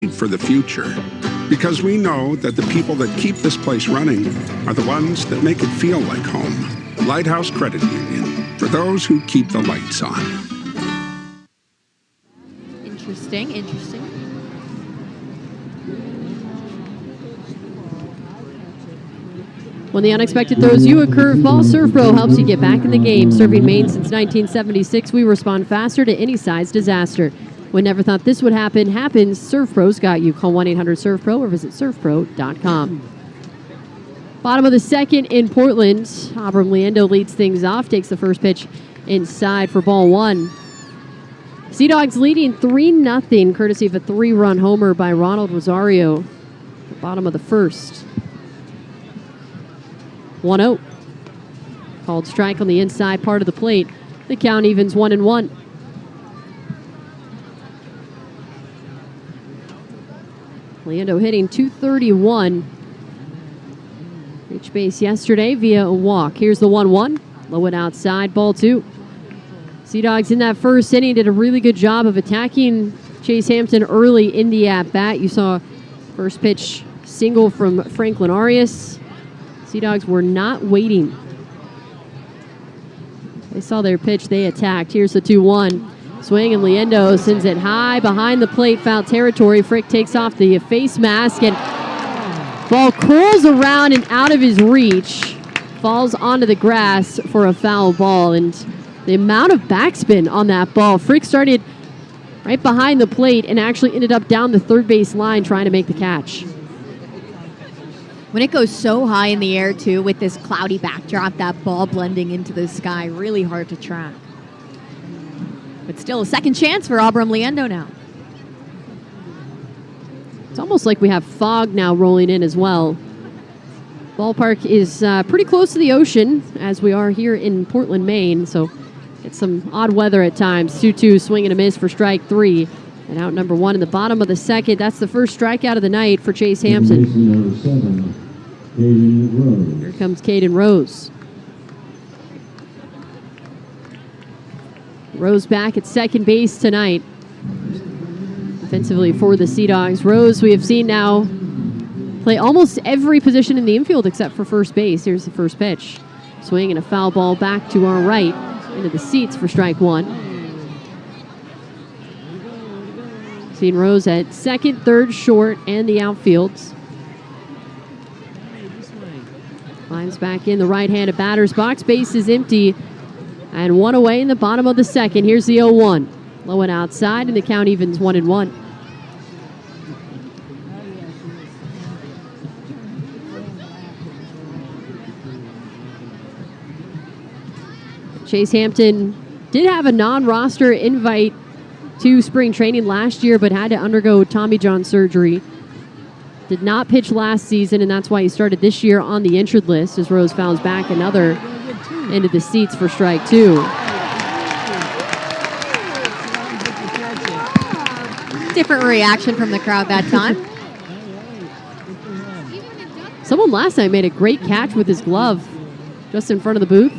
for the future, because we know that the people that keep this place running are the ones that make it feel like home. Lighthouse Credit Union, for those who keep the lights on. Interesting. When the unexpected throws you a curveball, ServPro helps you get back in the game. Serving Maine since 1976, we respond faster to any size disaster. When never thought this would happen, happens. ServPro's got you. Call 1-800-ServPro or visit servpro.com. Bottom of the second in Portland. Abram Leendo leads things off, takes the first pitch inside for ball one. Sea Dogs leading 3-0, courtesy of a 3-run homer by Ronald Rosario. The bottom of the first. 1-0. Called strike on the inside part of the plate. The count evens 1-1. Leendo hitting .231. Reached base yesterday via a walk. Here's the 1-1. Low and outside, ball two. Sea Dogs in that first inning did a really good job of attacking Chase Hampton early in the at-bat. You saw first pitch single from Franklin Arias. Sea Dogs were not waiting. They saw their pitch, they attacked. Here's the 2-1. Swing, and Leendo sends it high behind the plate, foul territory. Frick takes off the face mask, and ball curls around and out of his reach. Falls onto the grass for a foul ball, and the amount of backspin on that ball. Frick started right behind the plate and actually ended up down the third base line trying to make the catch. When it goes so high in the air, too, with this cloudy backdrop, that ball blending into the sky, really hard to track. But still a second chance for Abram Leendo now. It's almost like we have fog now rolling in as well. Ballpark is pretty close to the ocean, as we are here in Portland, Maine, so it's some odd weather at times. 2-2, swing and a miss for strike three. And out number one in the bottom of the second. That's the first strikeout of the night for Chase Hampton. Here comes Caden Rose. Rose back at second base tonight. Offensively for the Sea Dogs. Rose, we have seen now play almost every position in the infield except for first base. Here's the first pitch. Swing and a foul ball back to our right into the seats for strike one. Seen Rose at second, third, short, and the outfields. Climbs back in the right-handed batter's box. Base is empty. And one away in the bottom of the second. Here's the 0-1. Low and outside, and the count evens 1-1. Chase Hampton did have a non-roster invite to spring training last year, but had to undergo Tommy John surgery. Did not pitch last season, and that's why he started this year on the injured list, as Rose fouls back another into the seats for strike two. Different reaction from the crowd that time. Someone last night made a great catch with his glove just in front of the booth.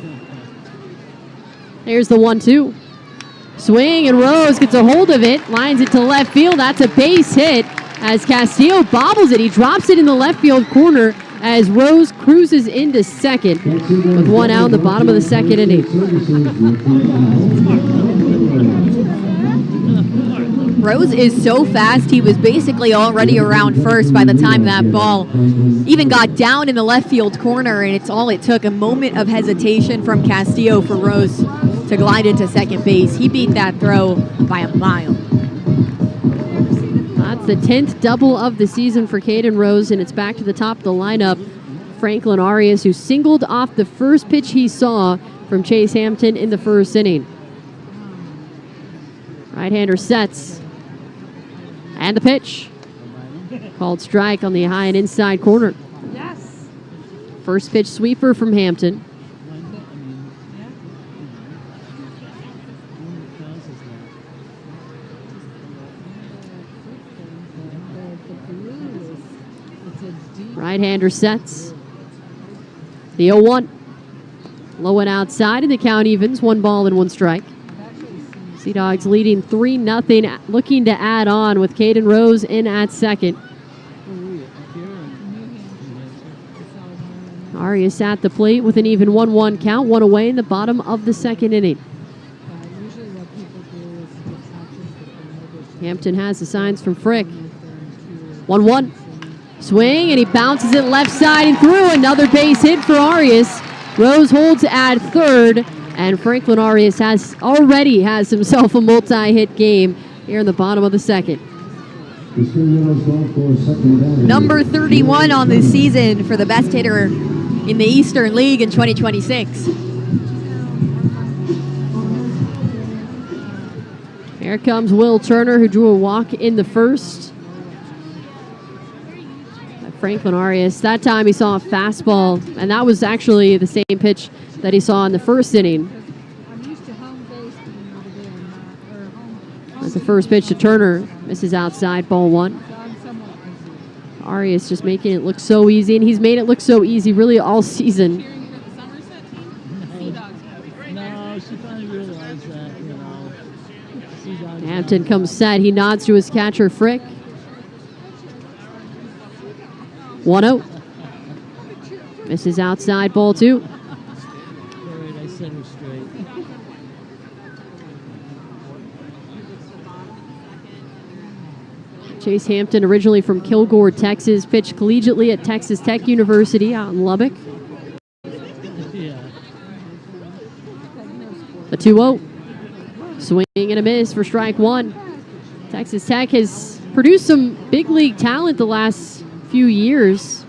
Here's the 1-2. Swing, and Rose gets a hold of it, lines it to left field. That's a base hit as Castillo bobbles it. He drops it in the left field corner as Rose cruises into second with one out in the bottom of the second inning. Rose is so fast, he was basically already around first by the time that ball even got down in the left field corner, and it's all it took, a moment of hesitation from Castillo for Rose to glide into second base. He beat that throw by a mile. That's the 10th double of the season for Caden Rose, and it's back to the top of the lineup. Franklin Arias, who singled off the first pitch he saw from Chase Hampton in the first inning. Right-hander sets. And the pitch. Called strike on the high and inside corner. Yes. First pitch sweeper from Hampton. Right-hander sets. The 0-1. Low and outside, and the count evens. 1 ball and 1 strike. Sea Dogs leading 3-0, looking to add on with Caden Rose in at second. Arias at the plate with an even 1-1 count, one away in the bottom of the second inning. Hampton has the signs from Frick. 1-1. Swing, and he bounces it left side and through. Another base hit for Arias. Rose holds at third, and Franklin Arias already has himself a multi-hit game here in the bottom of the second. Number 31 on the season for the best hitter in the Eastern League in 2026. Here comes Will Turner, who drew a walk in the first. Franklin Arias, that time he saw a fastball, and that was actually the same pitch that he saw in the first inning. That's the first pitch to Turner, misses outside, ball one. Arias just making it look so easy, and he's made it look so easy really all season. No, she finally realized that, Hampton comes set. He nods to his catcher, Frick. 1-0. Misses outside, ball two. Alright, I set her straight. Chase Hampton, originally from Kilgore, Texas, pitched collegiately at Texas Tech University out in Lubbock. Yeah. A 2-0. Swing and a miss for strike one. Texas Tech has produced some big league talent the last few years.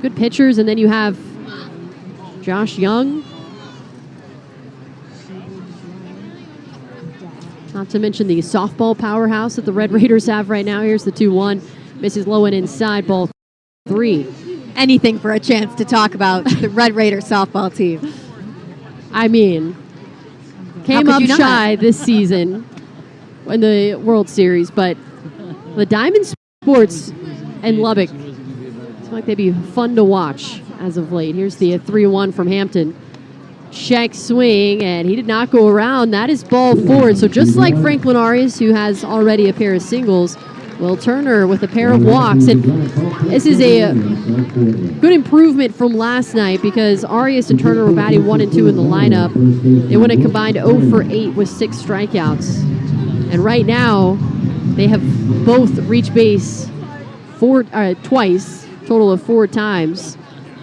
Good pitchers, and then you have Josh Young. Not to mention the softball powerhouse that the Red Raiders have right now. Here's the 2-1. Misses low and inside, ball three. Anything for a chance to talk about the Red Raider softball team. I mean, came up shy this season in the World Series, but the Diamond Sports and Lubbock, it's like they'd be fun to watch as of late. Here's the 3-1 from Hampton. Check swing, and he did not go around. That is ball forward. So just like Franklin Arias, who has already a pair of singles, Will Turner with a pair of walks. And this is a good improvement from last night because Arias and Turner were batting 1 and 2 in the lineup. They went a combined 0 for 8 with 6 strikeouts. And right now, they have both reached base twice, total of 4 times,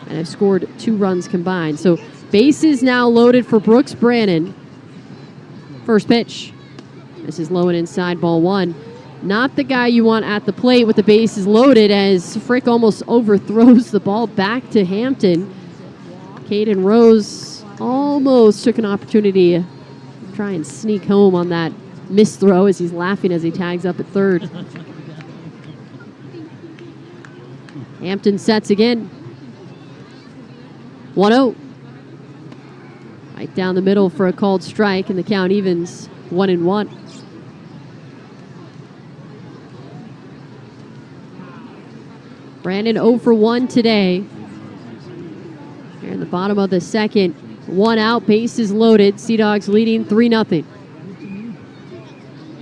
and have scored 2 runs combined. So bases now loaded for Brooks Brannon. First pitch. This is low and inside, ball one. Not the guy you want at the plate with the bases loaded as Frick almost overthrows the ball back to Hampton. Caden Rose almost took an opportunity to try and sneak home on that missed throw as he's laughing as he tags up at third. Hampton sets again. 1-0. Right down the middle for a called strike, and the count evens 1-1. Brandon 0 for 1 today. Here in the bottom of the second, 1 out, bases loaded. Sea Dogs leading 3-0.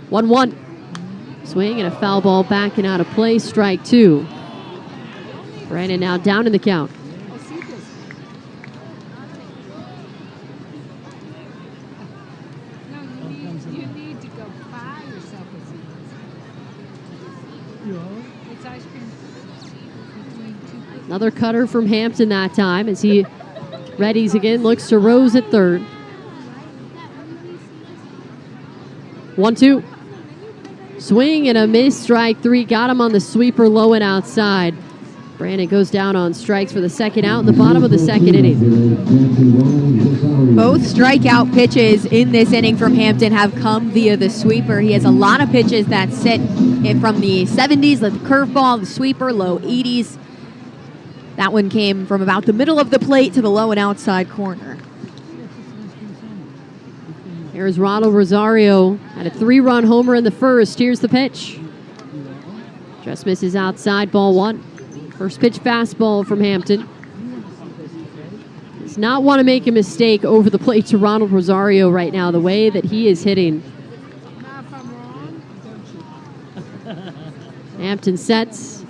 1-1. Swing and a foul ball back and out of play, strike 2. Brandon now down in the count. You need to go buy yourself a seat. It's ice cream between 2 Another cutter from Hampton that time as he readies again, looks to Rose at third. 1-2. Swing and a miss, strike 3. Got him on the sweeper low and outside. Brandon goes down on strikes for the second out in the bottom of the second inning. Both strikeout pitches in this inning from Hampton have come via the sweeper. He has a lot of pitches that sit from the 70s, like the curveball, the sweeper, low 80s. That one came from about the middle of the plate to the low and outside corner. Here's Ronald Rosario. Had a 3-run homer in the first. Here's the pitch. Just misses outside, ball 1. First pitch fastball from Hampton. Does not want to make a mistake over the plate to Ronald Rosario right now, the way that he is hitting. Hampton sets.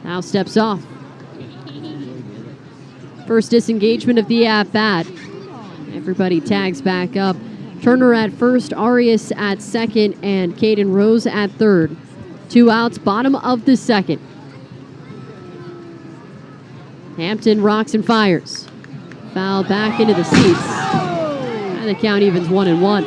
Now steps off. First disengagement of the at-bat. Everybody tags back up. Turner at first, Arias at second, and Caden Rose at third. 2 outs, bottom of the second. Hampton rocks and fires. Foul back into the seats. And the count evens 1-1.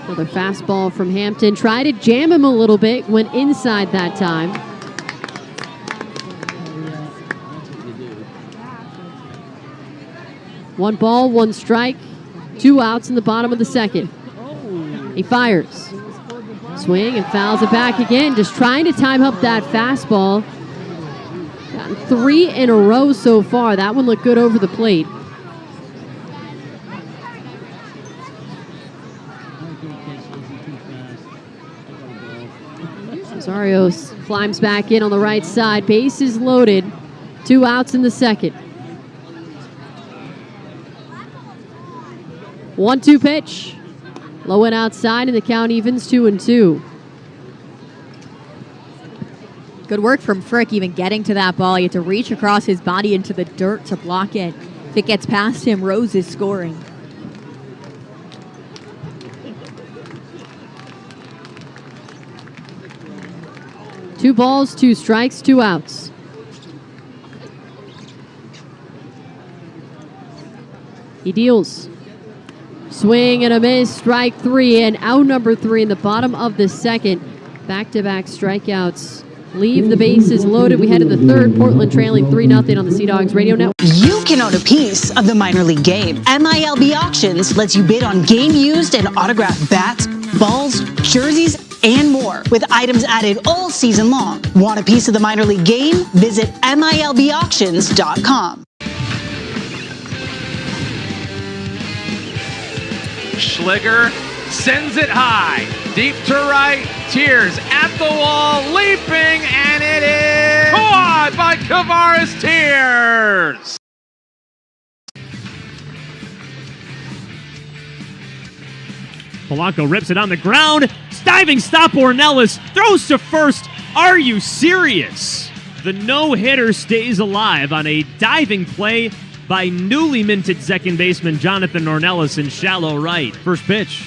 Another fastball from Hampton. Tried to jam him a little bit. Went inside that time. One ball, one strike. 2 outs in the bottom of the second. He fires. Swing and fouls it back again. Just trying to time up that fastball. Gotten 3 in a row so far. That one looked good over the plate. Rosario climbs back in on the right side. Base is loaded. 2 outs in the second. 1-2 pitch. Low and outside, and the count evens 2-2. Good work from Frick even getting to that ball. He had to reach across his body into the dirt to block it. If it gets past him, Rose is scoring. Two balls, 2 strikes, 2 outs. He deals. Swing and a miss, strike 3, and out number 3 in the bottom of the second. Back-to-back strikeouts. Leave the bases loaded. We head to the third. Portland trailing 3-0 on the Sea Dogs Radio Network. You can own a piece of the minor league game. MILB Auctions lets you bid on game used and autographed bats, balls, jerseys, and more, with items added all season long. Want a piece of the minor league game? Visit MILBauctions.com. Schliger sends it high, deep to right, Tears at the wall, leaping, and it is caught by Kavaris Tears. Polanco rips it on the ground. Diving stop, Ornelas throws to first. Are you serious? The no-hitter stays alive on a diving play by newly minted second baseman Jonathan Ornelas in shallow right. First pitch.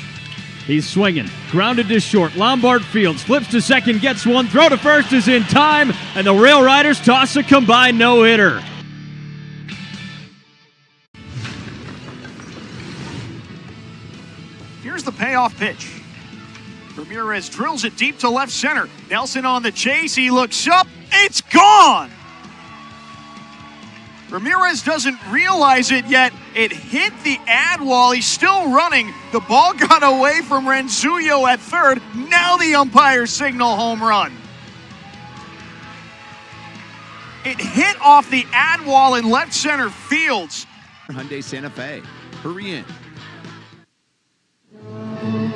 He's swinging. Grounded to short. Lombard fields. Flips to second. Gets one. Throw to first is in time. And the Rail Riders toss a combined no-hitter. Here's the payoff pitch. Ramirez drills it deep to left center. Nelson on the chase. He looks up. It's gone! Ramirez doesn't realize it yet. It hit the ad wall. He's still running. The ball got away from Renzuyo at third. Now the umpires signal home run. It hit off the ad wall in left center fields. Hyundai Santa Fe. Hurry in.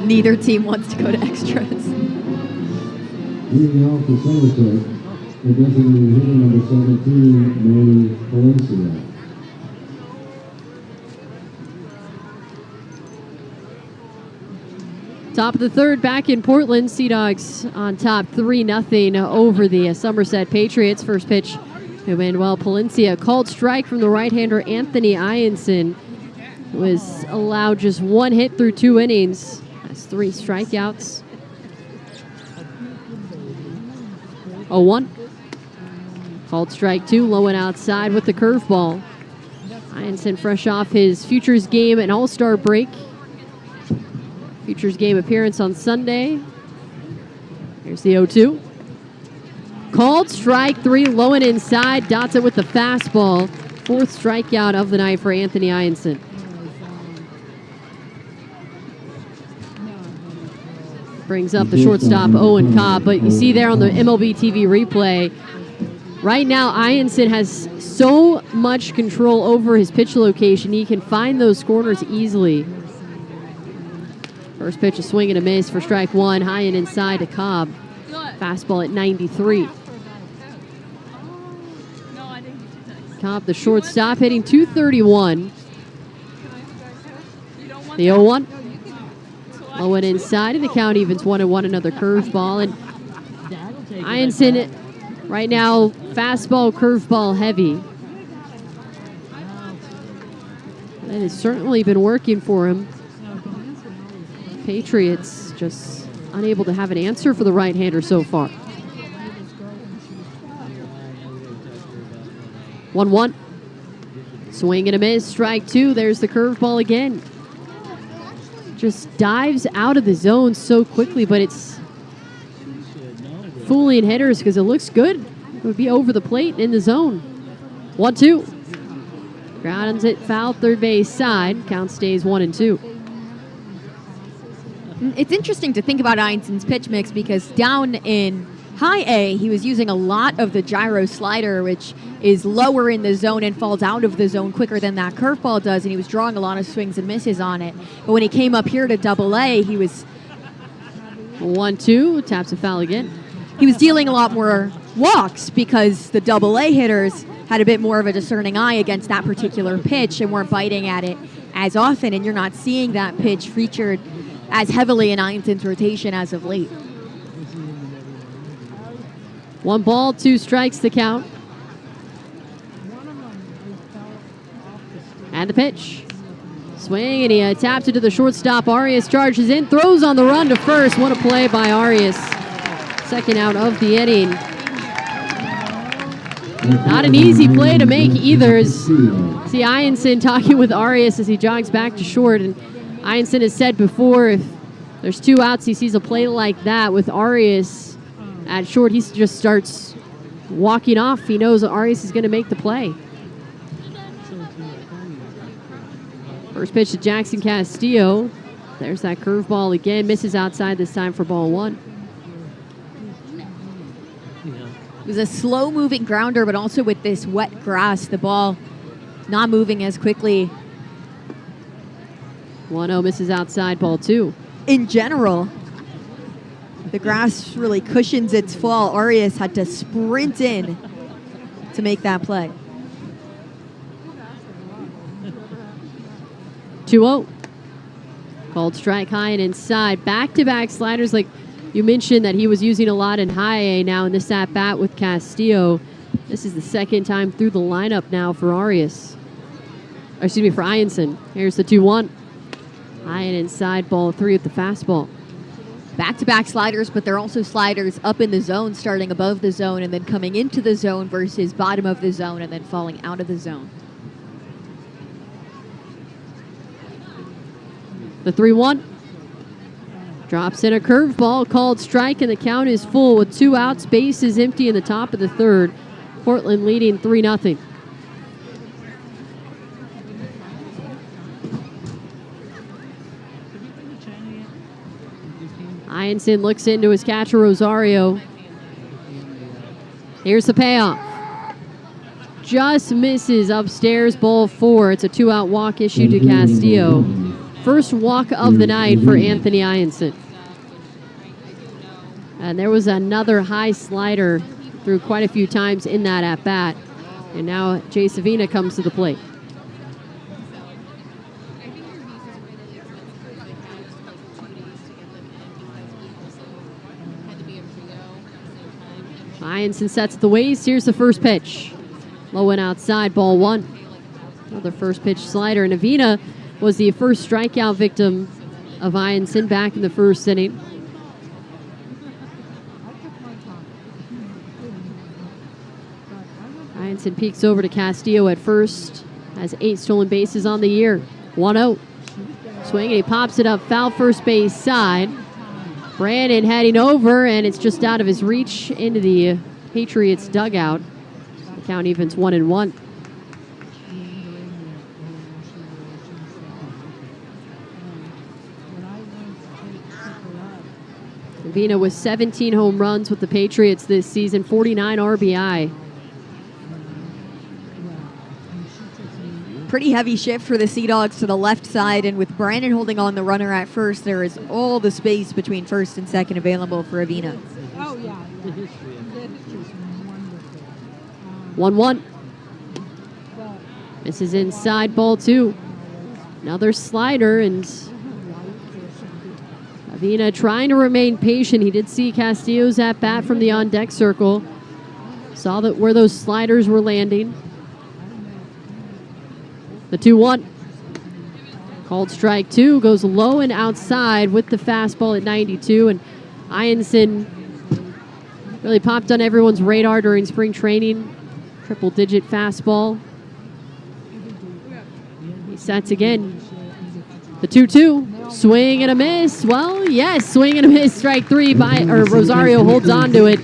Neither team wants to go to extras. Leading off the Somerset, the designated hitter number 17, Manny Palencia. Top of the third, back in Portland. Sea Dogs on top 3-0 over the Somerset Patriots. First pitch to Manuel Palencia. Called strike from the right-hander Anthony Ianson. Was allowed just 1 hit through 2 innings. Has 3 strikeouts. 0-1. Called strike 2, low and outside with the curveball. Ianson fresh off his Futures game and All-Star break. Futures game appearance on Sunday. Here's the 0-2. Called strike 3, low and inside. Dots it with the fastball. 4th strikeout of the night for Anthony Ianson. Brings up the shortstop, Owen Cobb. But you see there on the MLB TV replay, right now Ianson has so much control over his pitch location. He can find those corners easily. First pitch, a swing and a miss for strike 1. High and inside to Cobb. Fastball at 93. Cobb, the shortstop, hitting 231. The 0-1. Low and inside, and the count evens 1-1. Another curveball, and Ianson right now fastball, curveball heavy. That has certainly been working for him. Patriots just unable to have an answer for the right-hander so far. 1-1. Swing and a miss, strike two. There's the curveball again. Just dives out of the zone so quickly, but it's fooling hitters because it looks good. It would be over the plate in the zone. 1-2. Grounds it foul, third base side. Count stays 1-2. It's interesting to think about Ianson's pitch mix because down in high A, he was using a lot of the gyro slider, which is lower in the zone and falls out of the zone quicker than that curveball does, and he was drawing a lot of swings and misses on it. But when he came up here to double A, he was 1-2, taps a foul again. He was dealing a lot more walks because the double A hitters had a bit more of a discerning eye against that particular pitch and weren't biting at it as often, and you're not seeing that pitch featured as heavily in Ianson's rotation as of late. 1 ball, 2 strikes the count. And the pitch. Swing, and he taps it to the shortstop. Arias charges in, throws on the run to first. What a play by Arias. Second out of the inning. Not an easy play to make either. See Ianson talking with Arias as he jogs back to short. And Ianson has said before, if there's 2 outs, he sees a play like that with Arias at short, he just starts walking off. He knows that Arias is going to make the play. First pitch to Jackson Castillo. There's that curveball again. Misses outside this time for ball 1. It was a slow-moving grounder, but also with this wet grass, the ball not moving as quickly. 1-0 misses outside, ball 2. In general, the grass really cushions its fall. Arias had to sprint in to make that play. 2-0. Called strike high and inside. Back-to-back sliders, like you mentioned that he was using a lot in high A now in this at-bat with Castillo. This is the second time through the lineup now for Arias. Or excuse me, for Ianson. Here's the 2-1. High and inside, ball 3 with the fastball. Back-to-back sliders, but they're also sliders up in the zone, starting above the zone and then coming into the zone versus bottom of the zone and then falling out of the zone. The 3-1. Drops in a curveball, called strike, and the count is full with 2 outs. Base is empty in the top of the third. Portland leading 3-0. Ianson looks into his catcher, Rosario. Here's the payoff. Just misses upstairs, ball 4. It's a 2-out walk issued to Castillo. First walk of the night for Anthony Ianson. And there was another high slider through quite a few times in that at-bat. And now Jay Savina comes to the plate. Ianson sets the waist. Here's the first pitch. Low and outside, ball 1. Another first pitch slider. And Avina was the first strikeout victim of Ianson back in the first inning. Ianson peeks over to Castillo at first. Has 8 stolen bases on the year. 1-0. Swing, and he pops it up foul first base side. Brandon heading over, and it's just out of his reach into the Patriots dugout. The count evens 1-1. Vina with 17 home runs with the Patriots this season, 49 RBI. Pretty heavy shift for the Sea Dogs to the left side, and with Brandon holding on the runner at first, there is all the space between first and second available for Avina. The history of it. 1-1. This is inside ball 2. Another slider, and Avina trying to remain patient. He did see Castillo's at bat from the on-deck circle. Saw that where those sliders were landing. The 2-1. Called strike 2, goes low and outside with the fastball at 92, and Ianson really popped on everyone's radar during spring training. Triple-digit fastball. He sets again. The 2-2. Swing and a miss. Well, yes, swing and a miss. Strike 3 Rosario holds on to it.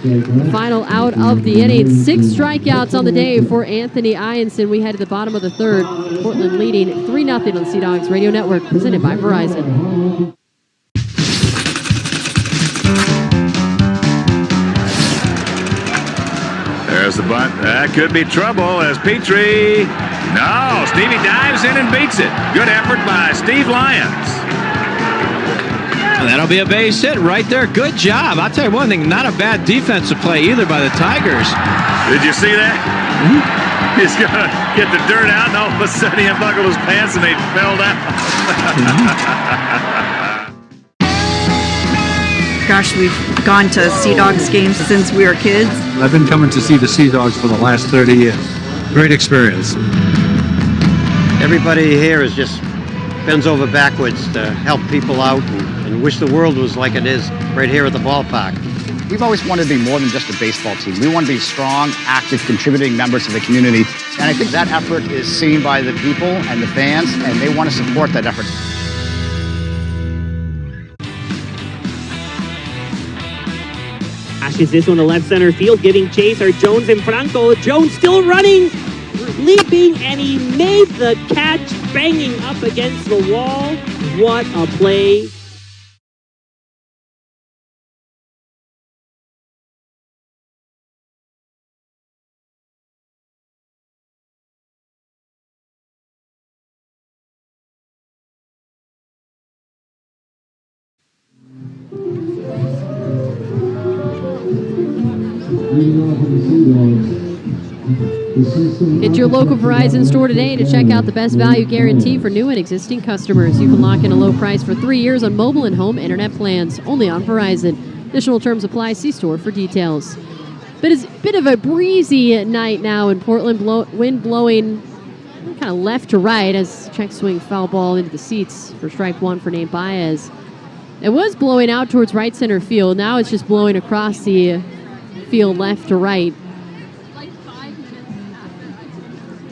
Final out of the inning. 6 strikeouts on the day for Anthony Ianson. We head to the bottom of the third. Portland leading 3-0 on Sea Dogs Radio Network, presented by Verizon. There's the bunt. That could be trouble as Petrie. No, Stevie dives in and beats it. Good effort by Steve Lyons. That'll be a base hit right there. Good job. I'll tell you one thing, not a bad defensive play either by the Tigers. Did you see that? He's going to get the dirt out, and all of a sudden he unbuckled his pants and they fell down. Gosh, we've gone to Sea Dogs games since we were kids. I've been coming to see the Sea Dogs for the last 30 years. Great experience. Everybody here is just bends over backwards to help people out and wish the world was like it is right here at the ballpark. We've always wanted to be more than just a baseball team. We want to be strong, active, contributing members of the community. And I think that effort is seen by the people and the fans, and they want to support that effort. Ashes this one to left center field, giving chase are Jones and Franco. Jones still running, leaping, and he made the catch, banging up against the wall. What a play. Get your local Verizon store today to check out the best value guarantee for new and existing customers. You can lock in a low price for 3 years on mobile and home internet plans, only on Verizon. Additional terms apply. See store for details. But it's a bit of a breezy night now in Portland. Wind blowing kind of left to right as check swing foul ball into the seats for strike 1 for Nate Baez. It was blowing out towards right center field. Now it's just blowing across the field left to right.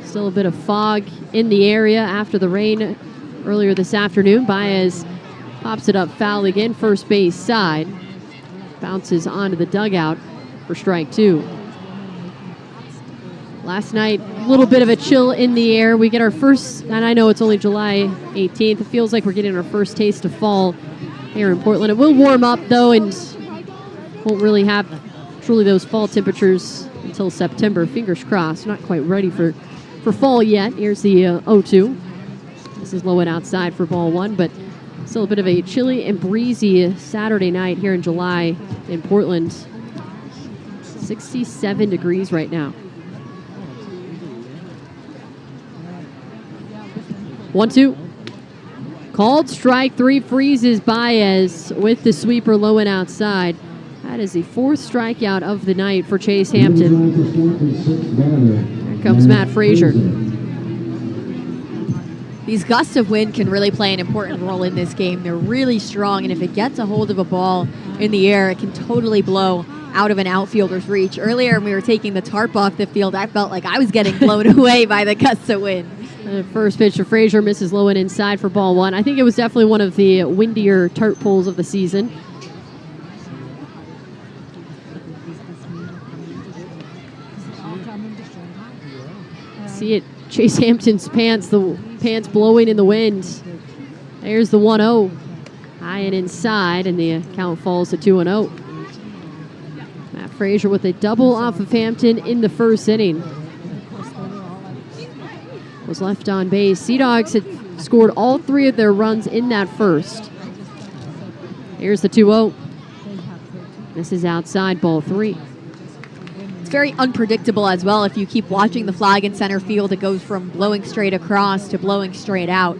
Still a bit of fog in the area after the rain earlier this afternoon. Baez pops it up foul again, first base side. Bounces onto the dugout for strike 2. Last night, a little bit of a chill in the air. We get our first, and I know it's only July 18th. It feels like we're getting our first taste of fall here in Portland. It will warm up, though, and won't really have truly those fall temperatures until September. Fingers crossed. Not quite ready for fall yet. Here's the 0-2. This is low and outside for ball 1, but still a bit of a chilly and breezy Saturday night here in July in Portland. 67 degrees right now. 1-2. Called strike 3, freezes Baez with the sweeper low and outside. That is the 4th strikeout of the night for Chase Hampton. Here comes Matt Frazier. These gusts of wind can really play an important role in this game. They're really strong, and if it gets a hold of a ball in the air, it can totally blow out of an outfielder's reach. Earlier, when we were taking the tarp off the field, I felt like I was getting blown away by the gusts of wind. The first pitch to Frazier misses low and inside for ball 1. I think it was definitely one of the windier tarp pulls of the season. See it, Chase Hampton's pants, the pants blowing in the wind. There's the 1-0. High and inside, and the count falls to 2-0. Matt Frazier with a double off of Hampton in the first inning. Was left on base. Sea Dogs had scored all 3 of their runs in that first. Here's the 2-0. This is outside, ball 3. It's very unpredictable as well. If you keep watching the flag in center field, it goes from blowing straight across to blowing straight out,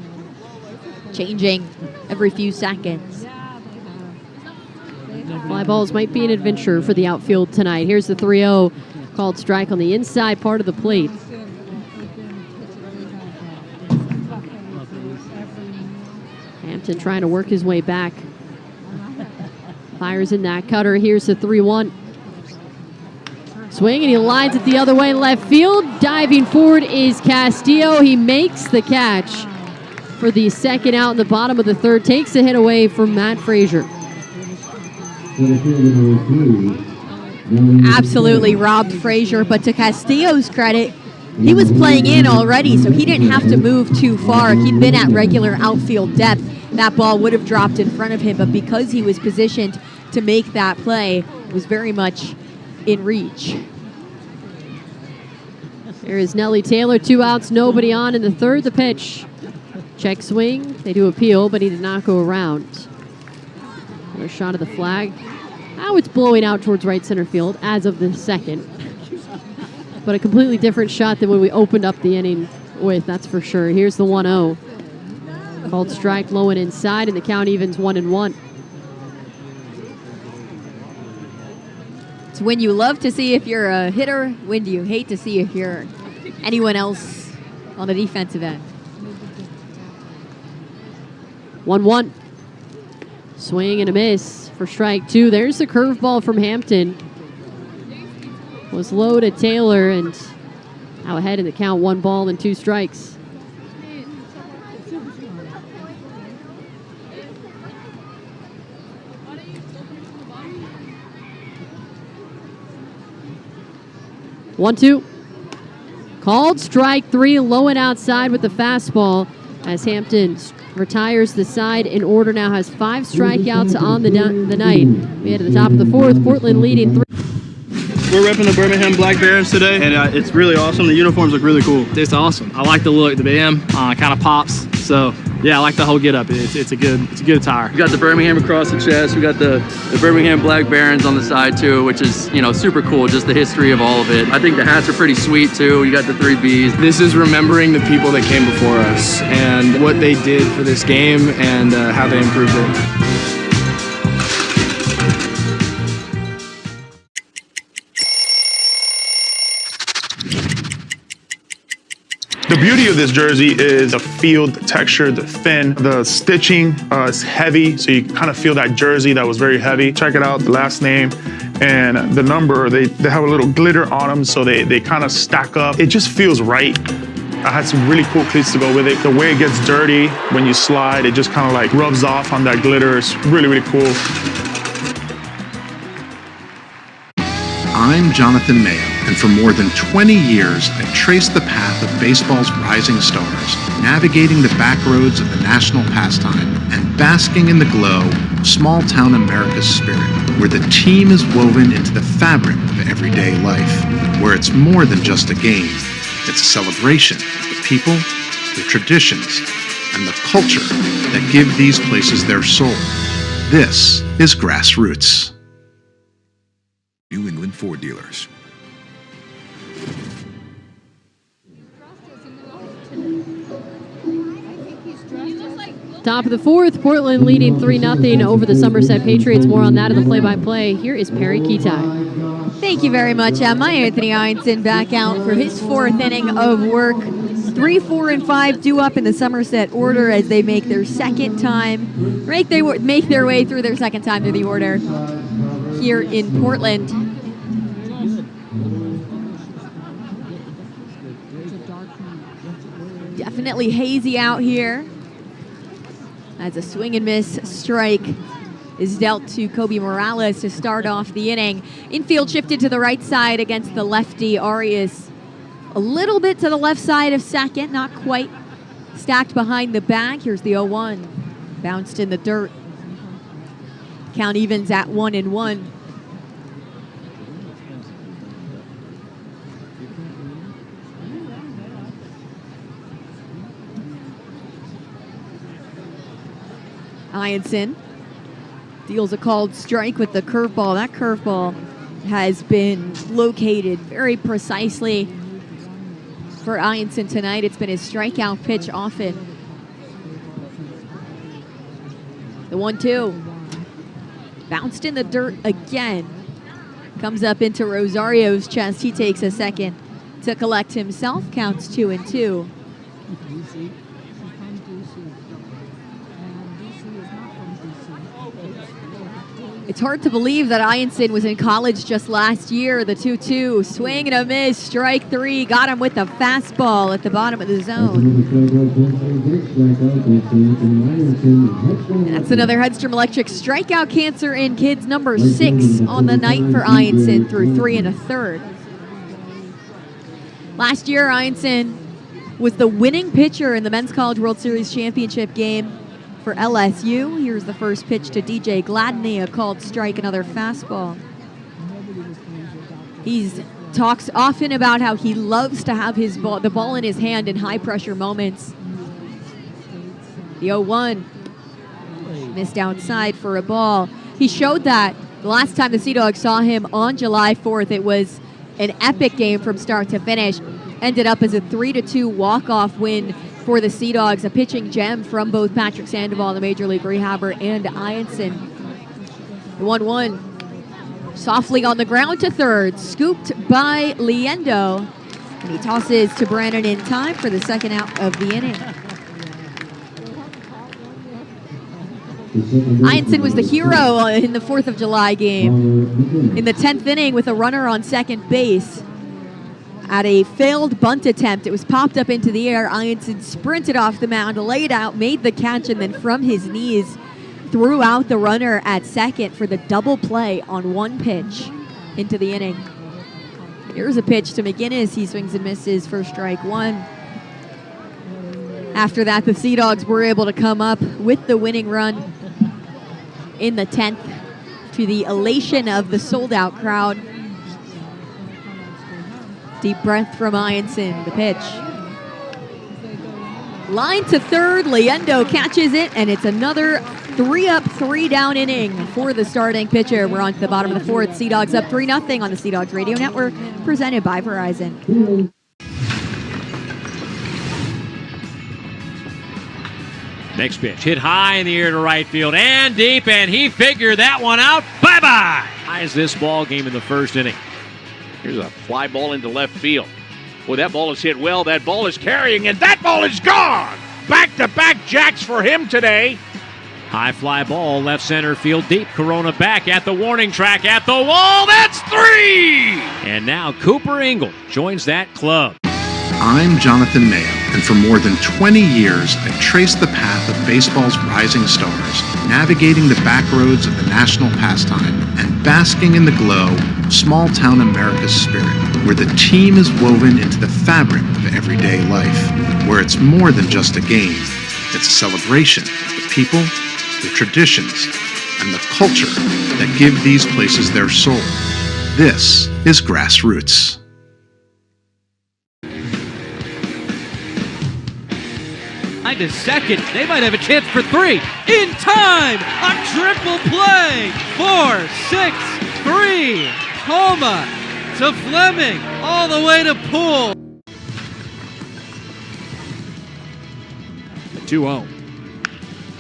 changing every few seconds. Fly balls might be an adventure for the outfield tonight. Here's the 3-0 called strike on the inside part of the plate. Hampton trying to work his way back. Fires in that cutter. Here's the 3-1. Swing, and he lines it the other way, left field. Diving forward is Castillo. He makes the catch for the second out in the bottom of the third. Takes a hit away from Matt Frazier. Absolutely robbed Frazier, but to Castillo's credit, he was playing in already, so he didn't have to move too far. If he'd been at regular outfield depth, that ball would have dropped in front of him, but because he was positioned to make that play, it was very much in reach. There is Nelly Taylor, 2 outs, nobody on in the third. The pitch. Check swing. They do appeal, but he did not go around. Another shot of the flag. Now it's blowing out towards right center field as of the second. But a completely different shot than when we opened up the inning with, that's for sure. Here's the 1-0. Called strike, low and inside, and the count evens 1-1. It's when you love to see if you're a hitter, when do you hate to see if you're anyone else on the defensive end. 1-1. Swing and a miss for strike 2. There's the curveball from Hampton. Was low to Taylor, and now ahead in the count, 1 ball and 2 strikes. One, 2. Called strike 3, low and outside with the fastball as Hampton retires the side in order. Now has 5 strikeouts on the night. We head to the top of the 4th. Portland leading 3. We're repping the Birmingham Black Barons today, and it's really awesome. The uniforms look really cool. It's awesome. I like the look. The BM kind of pops. So yeah, I like the whole get up. It's a good attire. We got the Birmingham across the chest. We got the Birmingham Black Barons on the side too, which is super cool. Just the history of all of it. I think the hats are pretty sweet too. You got the 3 Bs. This is remembering the people that came before us and what they did for this game and how they improved it. The beauty of this jersey is the field, the texture, the thin, the stitching is heavy, so you kind of feel that jersey that was very heavy. Check it out, the last name and the number, they have a little glitter on them, so they kind of stack up. It just feels right. I had some really cool cleats to go with it. The way it gets dirty when you slide, it just kind of like rubs off on that glitter. It's really, really cool. I'm Jonathan Mayo, and for more than 20 years, I've traced the path of baseball's rising stars, navigating the back roads of the national pastime and basking in the glow of small-town America's spirit, where the team is woven into the fabric of everyday life, where it's more than just a game. It's a celebration of the people, the traditions, and the culture that give these places their soul. This is Grassroots. New England Ford dealers. Top of the 4th, Portland leading 3-0 over the Somerset Patriots. More on that in the play-by-play. Here is Perry Ketai. Thank you very much, Emma. Anthony Einson back out for his 4th inning of work. 3, 4, and 5 due up in the Somerset order as they make their make their way through their second time through the order here in Portland. Definitely hazy out here as a swing and miss strike is dealt to Kobe Morales to start off the inning. Infield shifted to the right side against the lefty Arias. A little bit to the left side of second, not quite stacked behind the bag. Here's the 0-1. Bounced in the dirt. Count evens at 1-1. Einson Deals a called strike with the curveball. That curveball has been located very precisely for Ianson tonight. It's been his strikeout pitch often. The 1-2. Bounced in the dirt again. Comes up into Rosario's chest. He takes a second to collect himself. Counts 2-2. It's hard to believe that Ianson was in college just last year. The 2-2, swing and a miss, strike 3. Got him with a fastball at the bottom of the zone. And that's another Hedstrom Electric strikeout cancer in kids, number 6 on the night for Ianson through 3 1/3. Last year, Ianson was the winning pitcher in the Men's College World Series Championship game for LSU. Here's the first pitch to DJ Gladney, a called strike, another fastball. He talks often about how he loves to have the ball in his hand in high-pressure moments. The 0-1 missed outside for a ball. He showed that the last time the Sea Dogs saw him on July 4th. It was an epic game from start to finish. Ended up as a 3-2 walk-off win for the Sea Dogs, a pitching gem from both Patrick Sandoval, the Major League rehabber, and Ianson. The 1-1 softly on the ground to third, scooped by Liendo, and he tosses to Brannon in time for the second out of the inning. Ianson was the hero in the 4th of July game in the 10th inning with a runner on second base. At a failed bunt attempt, it was popped up into the air. Ianson sprinted off the mound, laid out, made the catch, and then from his knees threw out the runner at second for the double play on one pitch into the inning. Here's a pitch to McGinnis. He swings and misses for strike 1. After that, the Sea Dogs were able to come up with the winning run in the 10th to the elation of the sold-out crowd. Deep breath from Ianson, the pitch. Line to third, Liendo catches it, and it's another 3-up, 3-down inning for the starting pitcher. We're on to the bottom of the 4th. Sea Dogs up 3-0 on the Sea Dogs Radio Network, presented by Verizon. Next pitch, hit high in the air to right field and deep, and he figured that one out. Bye-bye! High as this ball game in the first inning. Here's a fly ball into left field. Boy, that ball is hit well. That ball is carrying, and that ball is gone. Back-to-back jacks for him today. High fly ball, left center field deep. Corona back at the warning track, at the wall. That's 3! And now Cooper Ingle joins that club. I'm Jonathan Mayo, and for more than 20 years, I've traced the path of baseball's rising stars, navigating the back roads of the national pastime and basking in the glow of small-town America's spirit, where the team is woven into the fabric of everyday life, where it's more than just a game. It's a celebration of the people, the traditions, and the culture that give these places their soul. This is Grassroots. To second, they might have a chance for 3. In time, a triple play. 4, 6, 3. Homa to Fleming, all the way to Poole. The 2-0.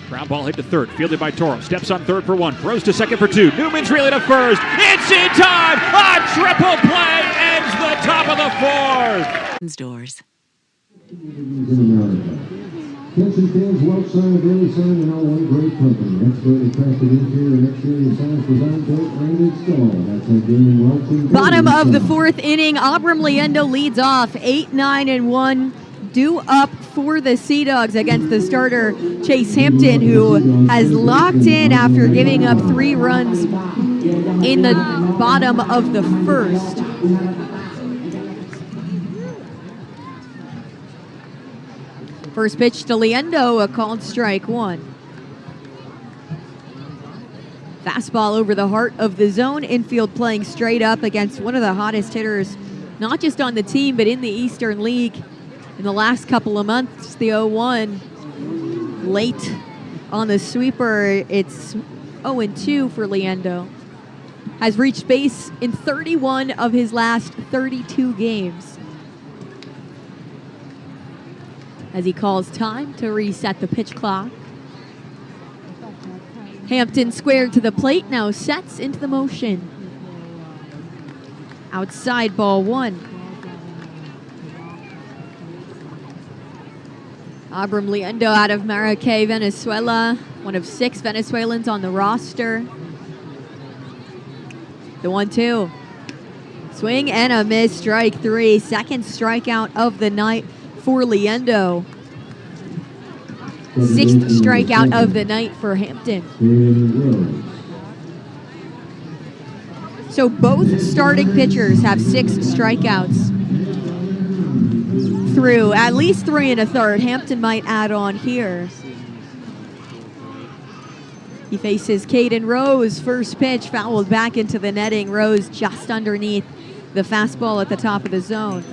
Ground ball hit to third, fielded by Toro. Steps on third for 1, throws to second for 2. Newman's reeling to first. It's in time. A triple play ends the top of the 4th. Doors. Attention fans, well signed, very signed, and all one great company. Expertly crafted interior and exterior signs designed, built, and installed. That's our game well team. Bottom of the 4th inning, Abram Liendo leads off 8-9-1. Due up for the Sea Dogs against the starter Chase Hampton, who has locked in after giving up 3 runs in the bottom of the 1st. First pitch to Liendo, a called strike 1. Fastball over the heart of the zone. Infield playing straight up against one of the hottest hitters, not just on the team, but in the Eastern League in the last couple of months. The 0-1 late on the sweeper. It's 0-2 for Leendo. Has reached base in 31 of his last 32 games. As he calls time to reset the pitch clock. Hampton squared to the plate, now sets into the motion. Outside, ball 1. Abram Leendo out of Maracay, Venezuela. One of 6 Venezuelans on the roster. The 1-2. Swing and a miss, strike 3. Second strikeout of the night for Leendo. 6th strikeout of the night for Hampton. So both starting pitchers have 6 strikeouts through at least 3 1/3. Hampton might add on here. He faces Caden Rose. First pitch fouled back into the netting. Rose just underneath the fastball at the top of the zone.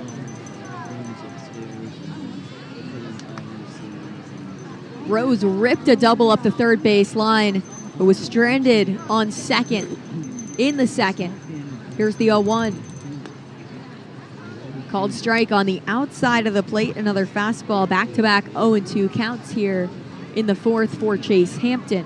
Rose ripped a double up the third base line, but was stranded on second in the second. Here's the 0-1. Called strike on the outside of the plate. Another fastball. Back-to-back 0-2 counts here in the 4th for Chase Hampton.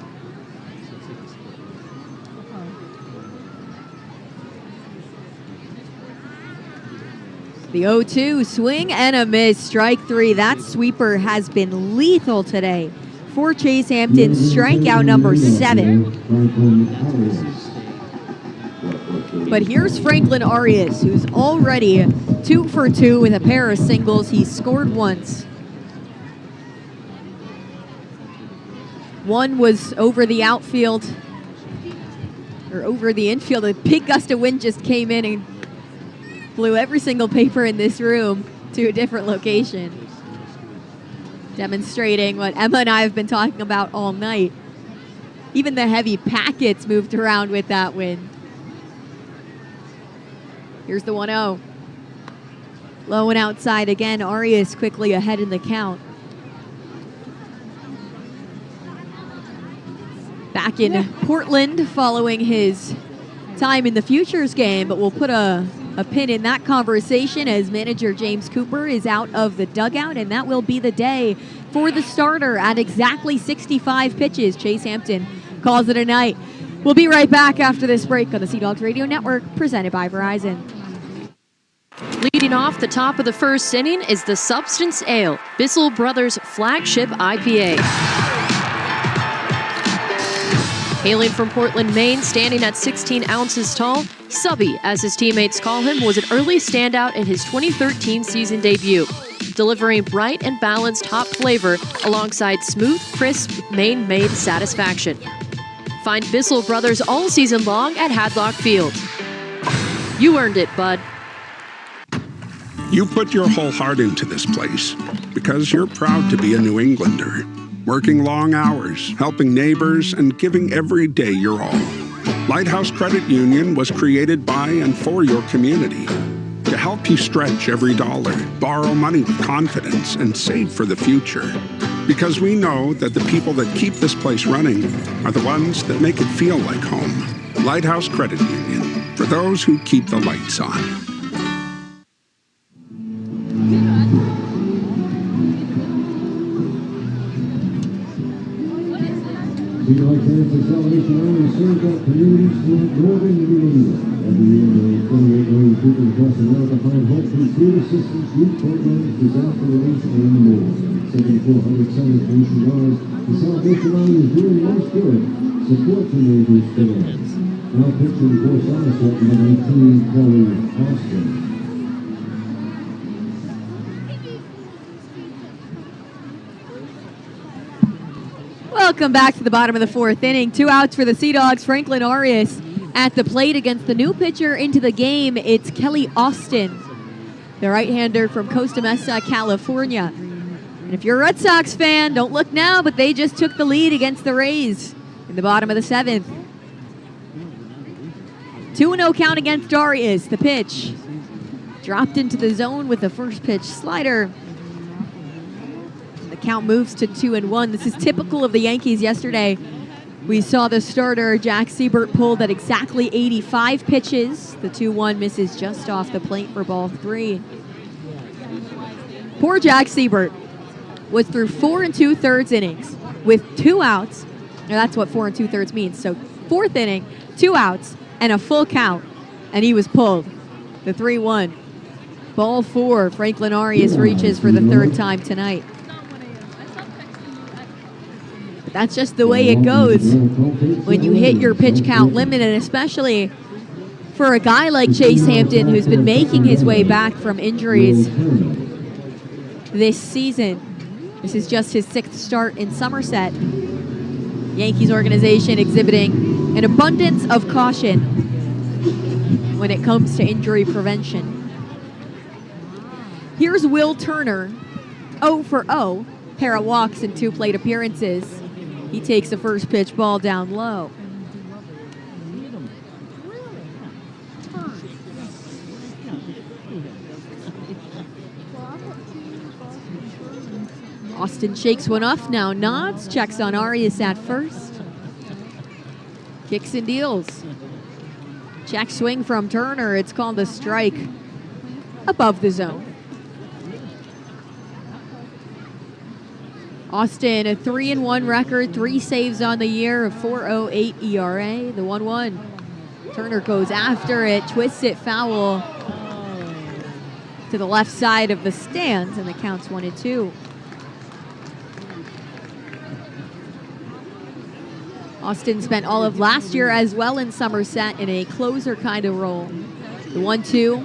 The 0-2 swing and a miss, strike 3. That sweeper has been lethal today for Chase Hampton. Strikeout number 7. But here's Franklin Arias, who's already 2 for 2 with a pair of singles. He scored once. One was over the outfield, or over the infield. A big gust of wind just came in and blew every single paper in this room to a different location. Demonstrating what Emma and I have been talking about all night. Even the heavy packets moved around with that wind. Here's the 1-0. Low and outside again. Arias quickly ahead in the count. Back in Portland following his time in the Futures game, but we'll put a pin in that conversation as manager James Cooper is out of the dugout, and that will be the day for the starter at exactly 65 pitches. Chase Hampton calls it a night. We'll be right back after this break on the Sea Dogs Radio Network, presented by Verizon. Leading off the top of the first inning is the Substance Ale, Bissell Brothers flagship IPA. Hailing from Portland, Maine, standing at 16 ounces tall, Subby, as his teammates call him, was an early standout in his 2013 season debut, delivering bright and balanced hop flavor alongside smooth, crisp, Maine-made satisfaction. Find Bissell Brothers all season long at Hadlock Field. You earned it, bud. You put your whole heart into this place because you're proud to be a New Englander. Working long hours, helping neighbors, and giving every day your all. Lighthouse Credit Union was created by and for your community to help you stretch every dollar, borrow money with confidence, and save for the future. Because we know that the people that keep this place running are the ones that make it feel like home. Lighthouse Credit Union, for those who keep the lights on. Sea Dog Cancer Salvation Army serves our communities throughout northern New England. Every year, nearly 28 million people across America find hope through food assistance, youth programs, disaster relief, and more. 7,400 centers nationwide, the Salvation Army is doing most good. Support your neighbors today. Now pitching for Somerset, number 19, Kelly Austin. Welcome back to the bottom of the 4th inning. 2 outs for the Sea Dogs. Franklin Arias at the plate against the new pitcher into the game. It's Kelly Austin, the right-hander from Costa Mesa, California. And if you're a Red Sox fan, don't look now, but they just took the lead against the Rays in the bottom of the 7th. 2-0 count against Arias. The pitch dropped into the zone with the first pitch slider. The count moves to 2-1. This is typical of the Yankees yesterday. We saw the starter, Jack Siebert, pulled at exactly 85 pitches. The 2-1 misses just off the plate for ball 3. Poor Jack Siebert was through 4 2/3 innings with 2 outs. Now that's what 4 2/3 means. So 4th inning, 2 outs, and a full count, and he was pulled. The 3-1. Ball 4, Franklin Arias reaches for the 3rd time tonight. But that's just the way it goes when you hit your pitch count limit, and especially for a guy like Chase Hampton, who's been making his way back from injuries this season. This is just his 6th start in Somerset. Yankees organization exhibiting an abundance of caution when it comes to injury prevention. Here's Will Turner, 0 for 0, pair of walks and 2 plate appearances. He takes the first pitch ball down low. Austin shakes one off, now nods, checks on Arias at first. Kicks and deals. Check swing from Turner, it's called a strike above the zone. Austin, a 3-1 record, 3 saves on the year, a 4.08 ERA, the 1-1. Turner goes after it, twists it foul to the left side of the stands, and the count's 1-2. Austin spent all of last year as well in Somerset in a closer kind of role. The 1-2,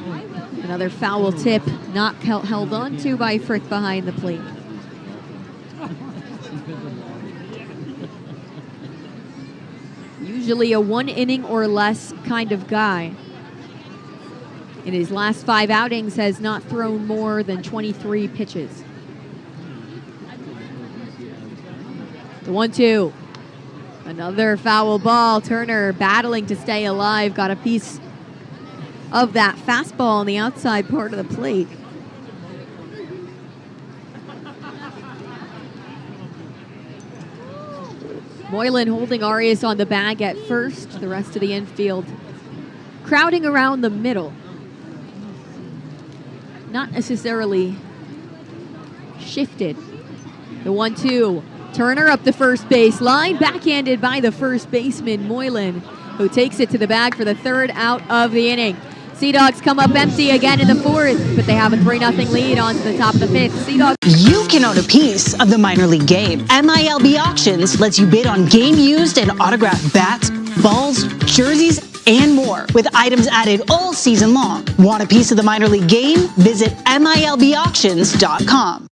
another foul tip, not held on to by Frick behind the plate. Usually a 1 inning or less kind of guy. In his last 5 outings, has not thrown more than 23 pitches. The 1-2. Another foul ball. Turner battling to stay alive. Got a piece of that fastball on the outside part of the plate. Moylan holding Arias on the bag at first. The rest of the infield crowding around the middle. Not necessarily shifted. The 1-2. Turner up the first base line, backhanded by the first baseman, Moylan, who takes it to the bag for the 3rd out of the inning. Sea Dogs come up empty again in the 4th, but they have a 3-0 lead on to the top of the 5th. Sea Dogs. You can own a piece of the minor league game. MILB Auctions lets you bid on game used and autographed bats, balls, jerseys, and more, with items added all season long. Want a piece of the minor league game? Visit MILBauctions.com.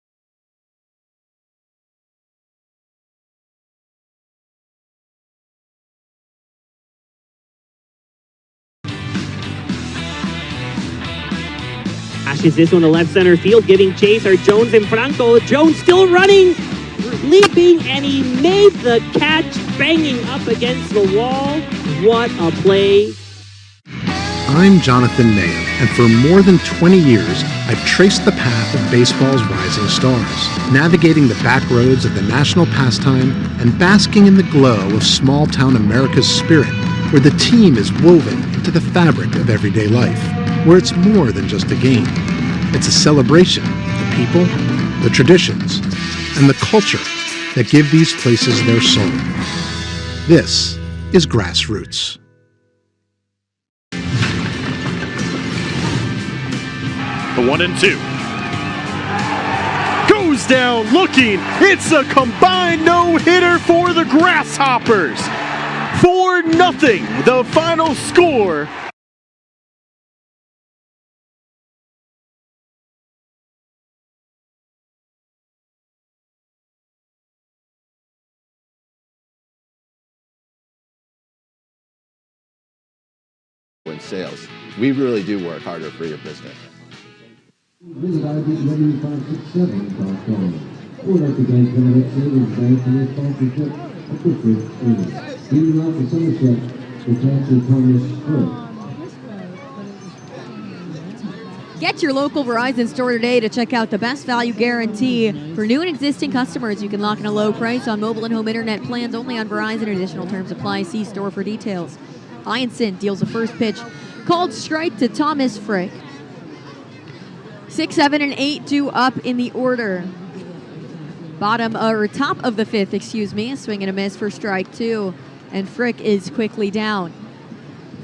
Ashes this one to left center field, giving chase are Jones and Franco. Jones still running, leaping, and he made the catch, banging up against the wall. What a play. I'm Jonathan Nahum, and for more than 20 years, I've traced the path of baseball's rising stars, navigating the back roads of the national pastime and basking in the glow of small-town America's spirit, where the team is woven into the fabric of everyday life, where it's more than just a game. It's a celebration of the people, the traditions, and the culture that give these places their soul. This is Grassroots. The 1-2. Goes down looking. It's a combined no-hitter for the Grasshoppers. 4-0, the final score. In sales, we really do work harder for your business. Visit IBW567.com or like the Bank Benefit Savings Bank for your sponsorship of Pittsburgh Stadium. Leading off the Somerset, the Chancellor Thomas Stroke. Get to your local Verizon store today to check out the best value guarantee for new and existing customers. You can lock in a low price on mobile and home internet plans only on Verizon. Additional terms apply. See store for details. Ianson deals a first pitch called strike to Thomas Frick. 6, 7, and 8 due up in the order. Top of the fifth, a swing and a miss for strike 2, and Frick is quickly down.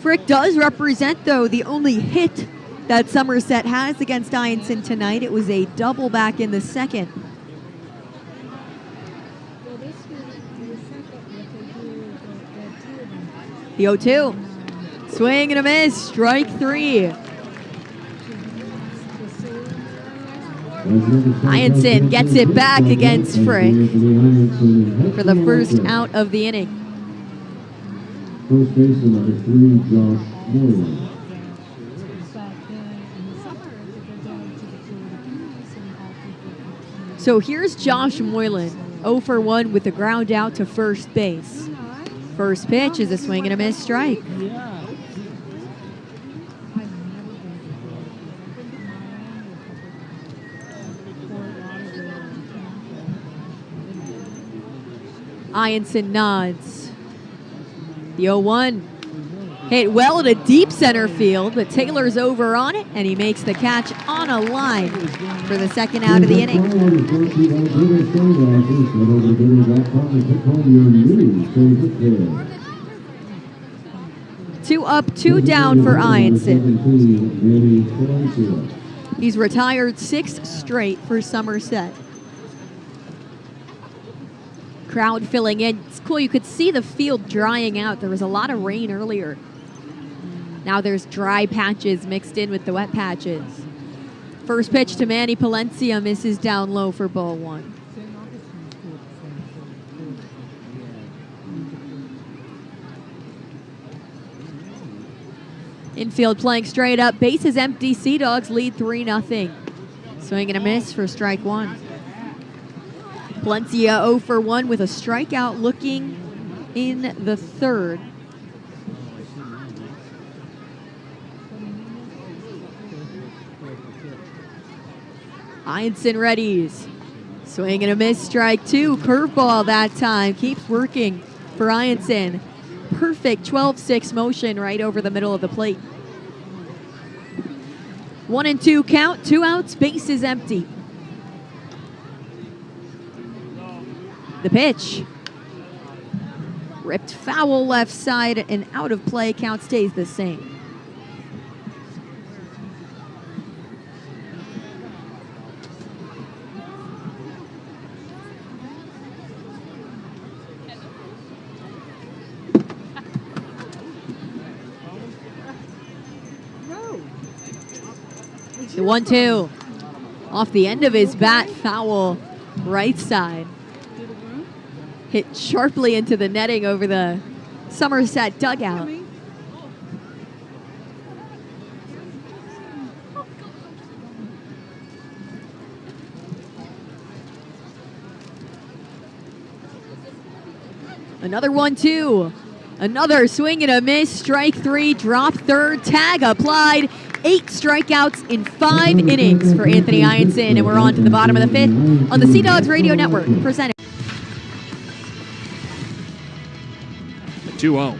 Frick does represent, though, the only hit that Somerset has against Ianson tonight. It was a double back in the second. The 0-2. Swing and a miss, strike 3. Ianson gets it back against Frick for the first out of the inning. First baseman number 3, Josh Moylan. So here's Josh Moylan, 0 for 1 with a ground out to first base. First pitch is a swing and a miss strike. Ianson nods. The 0-1 hit well to deep center field, but Taylor's over on it, and he makes the catch on a line for the second out of the inning. 2 up, 2 down for Ianson. He's retired 6 straight for Somerset. Crowd filling in. It's cool. You could see the field drying out. There was a lot of rain earlier. Now there's dry patches mixed in with the wet patches. First pitch to Manny Palencia misses down low for ball 1. Infield playing straight up. Base is empty. Sea Dogs lead 3-0. Swing and a miss for strike 1. Palencia 0 for 1 with a strikeout looking in the third. Ianson readies. Swing and a miss, strike 2. Curveball that time. Keeps working for Ianson. Perfect 12-6 motion right over the middle of the plate. 1-2 count. 2 outs. Base is empty. The pitch. Ripped foul left side and out of play. Count stays the same. The 1-2. Off the end of his bat, foul right side. Hit sharply into the netting over the Somerset dugout. Another 1-2. Another swing and a miss. Strike 3. Drop third. Tag applied. 8 strikeouts in 5 innings for Anthony Ianson. And we're on to the bottom of the 5th on the Sea Dogs Radio Network. Presented. 2-0.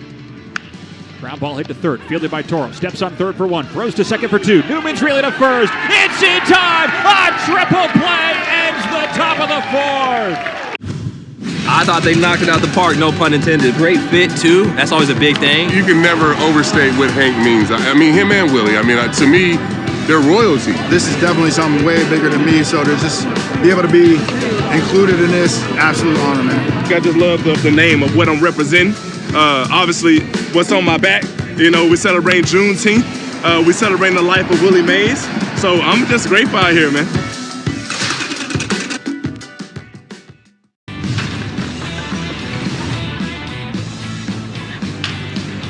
Ground ball hit to third, fielded by Toro. Steps on third for 1, throws to second for 2. Newman's reeling to first. It's in time! A triple play ends the top of the 4th. I thought they knocked it out the park, no pun intended. Great fit, too. That's always a big thing. You can never overstate what Hank means. I mean, him and Willie. I mean, to me, they're royalty. This is definitely something way bigger than me, so to just be able to be included in this, absolute honor, man. I just love the name of what I'm representing. Obviously, what's on my back, you know, we celebrate Juneteenth. We celebrate the life of Willie Mays. So I'm just grateful out here, man.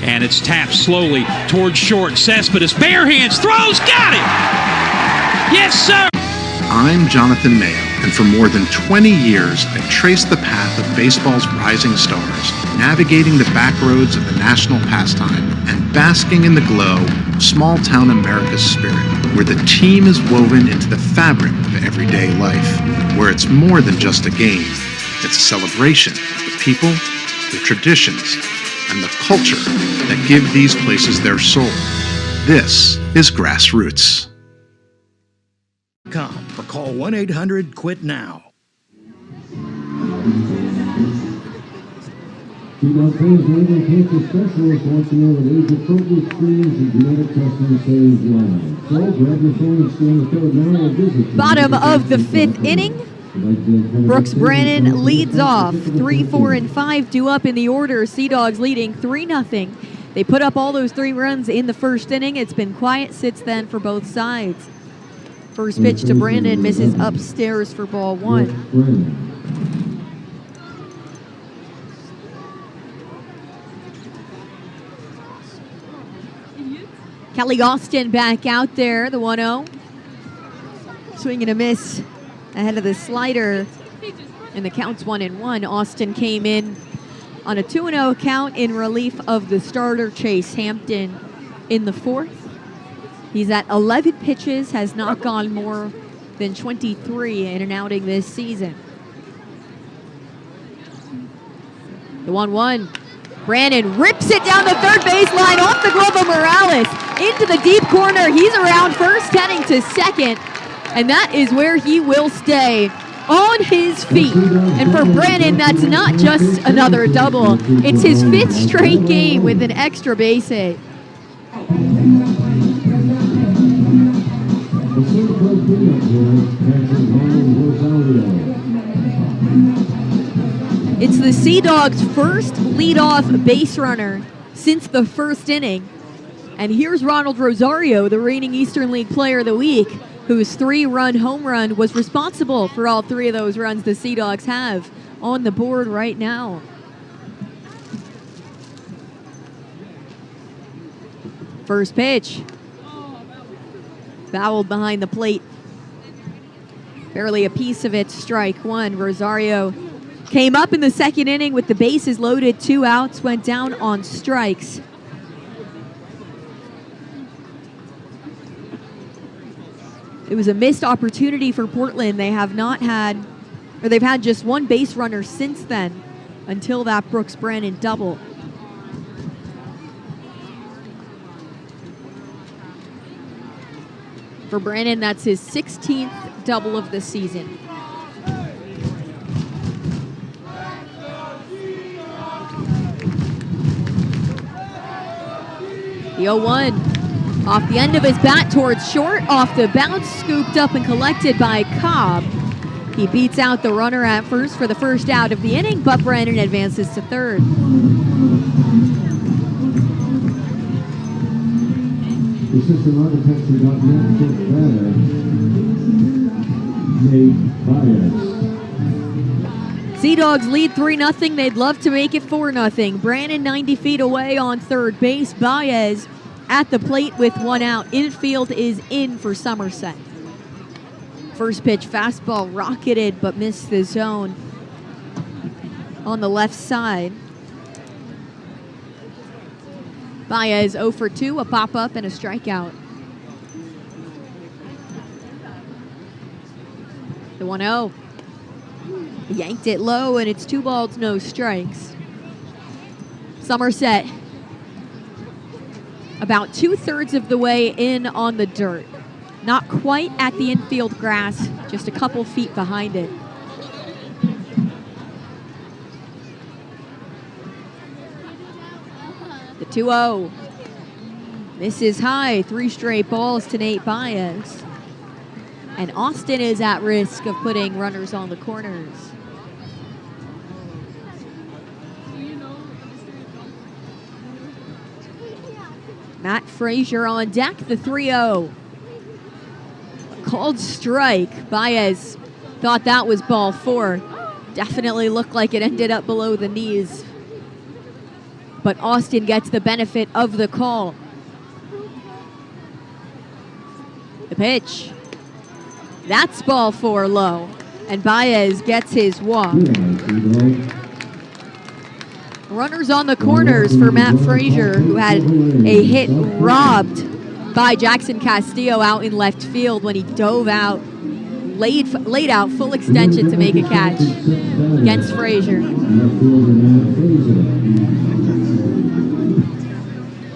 And it's tapped slowly towards short. Cespedes, bare hands, throws, got it! Yes, sir! I'm Jonathan Mayo, and for more than 20 years, I've traced the path of baseball's rising stars, navigating the back roads of the national pastime and basking in the glow of small-town America's spirit. where the team is woven into the fabric of everyday life, where it's more than just a game. It's a celebration of the people, the traditions, and the culture that give these places their soul. This is Grassroots. Or call 1-800-QUIT-NOW. Seahawks fans, Langley Cancer Specialist wants to know that age-appropriate screenings and genetic testing saves lives. So grab your phone and scan the code now or visit. Bottom of the 5th inning. Brooks Brannon leads off. 3, 4, and 5 due up in the order. Sea Dogs leading 3-0. They put up all those 3 runs in the first inning. It's been quiet since then for both sides. First pitch to Brandon misses upstairs for ball 1. Kelly Austin back out there, the 1-0. Swing and a miss ahead of the slider, and the count's 1-1. Austin came in on a 2-0 count in relief of the starter, Chase Hampton, in the 4th. He's at 11 pitches, has not gone more than 23 in an outing this season. The 1-1. Brandon rips it down the third baseline off the glove of Morales into the deep corner. He's around first, heading to second, and that is where he will stay, on his feet. And for Brandon, that's not just another double. It's his 5th straight game with an extra base hit. It's the Sea Dogs' first leadoff base runner since the first inning. And here's Ronald Rosario, the reigning Eastern League Player of the Week, whose 3-run home run was responsible for all 3 of those runs the Sea Dogs have on the board right now. First pitch. Fouled behind the plate. Barely a piece of it, strike 1. Rosario came up in the second inning with the bases loaded, 2 outs, went down on strikes. It was a missed opportunity for Portland. They've had just 1 base runner since then, until that Brooks Brannon double. For Brannon, that's his 16th double of the season. The 0-1. Off the end of his bat towards short, off the bounce, scooped up and collected by Cobb. He beats out the runner at first for the first out of the inning, but Brandon advances to third. Sea Dogs lead 3-0. They'd love to make it 4-0. Brandon 90 feet away on third base. Baez at the plate with 1 out. Infield is in for Somerset. First pitch fastball rocketed but missed the zone on the left side. Baez 0 for 2, a pop-up and a strikeout. The 1-0. Yanked it low, and it's 2 balls, no strikes. Somerset about 2/3 of the way in on the dirt. Not quite at the infield grass, just a couple feet behind it. The 2-0. Misses high, 3 straight balls to Nate Baez. And Austin is at risk of putting runners on the corners. Matt Frazier on deck, the 3-0. Called strike. Baez thought that was ball 4. Definitely looked like it ended up below the knees. But Austin gets the benefit of the call. The pitch. That's ball 4 low. And Baez gets his walk. Runners on the corners for Matt Frazier, who had a hit robbed by Jackson Castillo out in left field when he dove out, laid out full extension to make a catch against Frazier.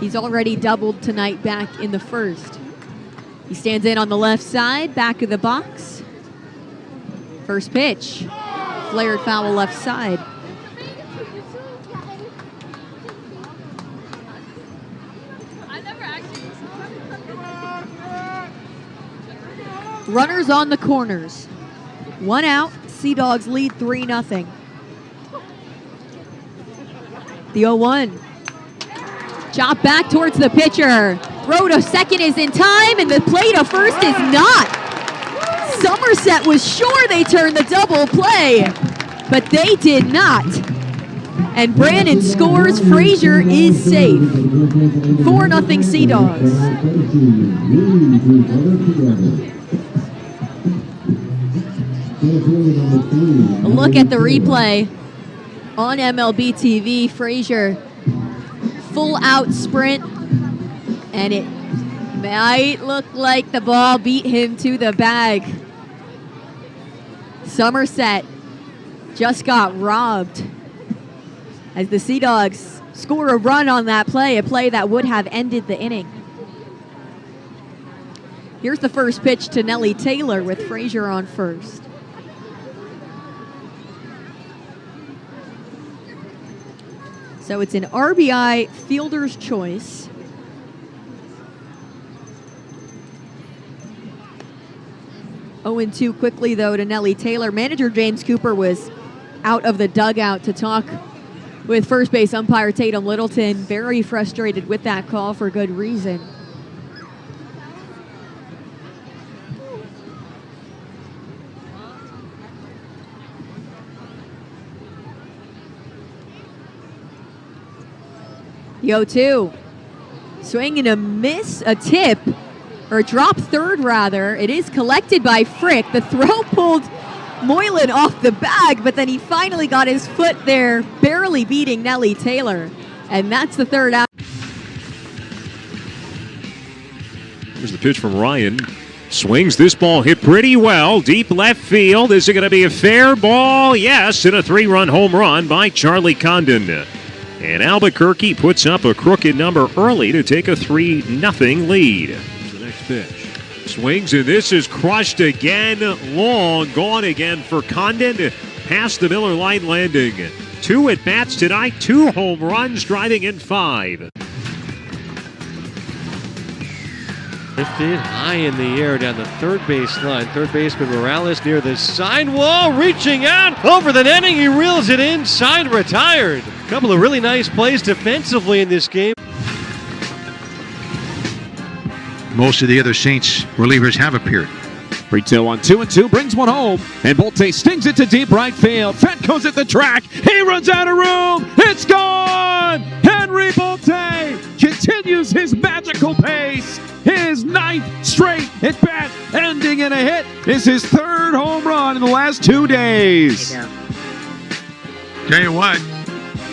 He's already doubled tonight back in the first. He stands in on the left side, back of the box. First pitch, flared foul left side. Runners on the corners. One out, Sea Dogs lead 3-0. The 0-1. Chop back towards the pitcher. Throw to second is in time, and the play to first is not. Somerset was sure they turned the double play, but they did not. And Brandon scores. Frazier is safe. 4-0 Sea Dogs. A look at the replay on MLB TV. Frazier, full out sprint, and it might look like the ball beat him to the bag. Somerset just got robbed as the Sea Dogs score a run on that play, a play that would have ended the inning. Here's the first pitch to Nellie Taylor with Frazier on first. So it's an RBI fielder's choice. Oh, 0-2 quickly, though, to Nellie Taylor. Manager James Cooper was out of the dugout to talk with first base umpire Tatum Littleton. Very frustrated with that call for good reason. The 0-2. Swing and a miss, a tip, or a drop third rather. It is collected by Frick. The throw pulled Moylan off the bag, but then he finally got his foot there, barely beating Nellie Taylor. And that's the third out. Here's the pitch from Ryan. Swings. This ball hit pretty well. Deep left field. Is it going to be a fair ball? Yes, and a 3-run home run by Charlie Condon. And Albuquerque puts up a crooked number early to take a 3-0 lead. The next pitch. Swings, and this is crushed again. Long gone again for Condon. Past the Miller Line landing. 2 at-bats tonight, 2 home runs, driving in 5. Lifted high in the air down the third base line. Third baseman Morales near the sidewall, reaching out over the netting. He reels it in. Side retired. A couple of really nice plays defensively in this game. Most of the other Saints relievers have appeared. 3-2 on 2-2, brings one home, and Bolte stings it to deep right field. Fett goes at the track. He runs out of room. It's gone. Henry Bolte continues his magical pace. His 9th straight at bat, ending in a hit, is his 3rd home run in the last 2 days. Tell you what,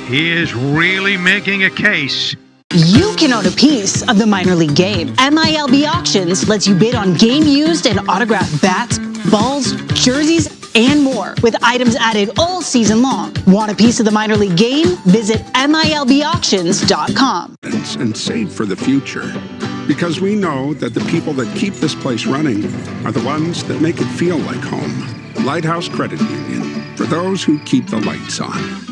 he is really making a case. You can own a piece of the minor league game. MILB Auctions lets you bid on game used and autographed bats, balls, jerseys, and more, with items added all season long. Want a piece of the minor league game? Visit MILBauctions.com. And save for the future. Because we know that the people that keep this place running are the ones that make it feel like home. Lighthouse Credit Union, for those who keep the lights on.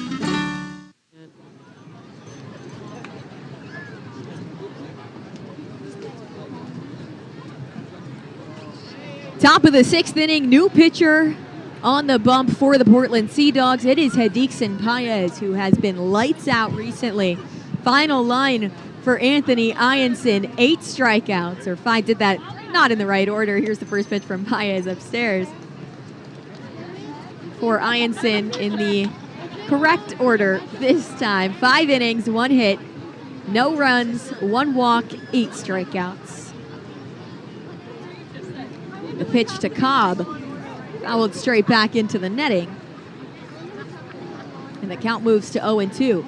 Top of the 6th inning, new pitcher on the bump for the Portland Sea Dogs. It is Hedixon Paez, who has been lights out recently. Final line for Anthony Ianson, 8 strikeouts, or 5. Did that not in the right order. Here's the first pitch from Paez upstairs. For Ianson in the correct order this time. 5 innings, 1 hit, no runs, 1 walk, 8 strikeouts. The pitch to Cobb, fouled straight back into the netting. And the count moves to 0-2.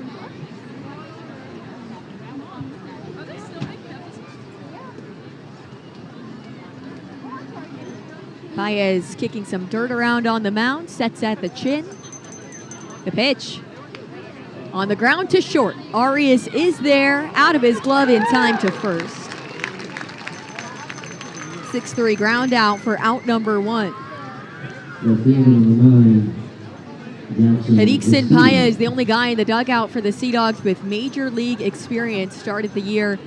Paez kicking some dirt around on the mound, sets at the chin. The pitch on the ground to short. Arias is there, out of his glove in time to first. 6-3 ground out for out number 1. Hedixson Paez, the only guy in the dugout for the Sea Dogs with major league experience, started the year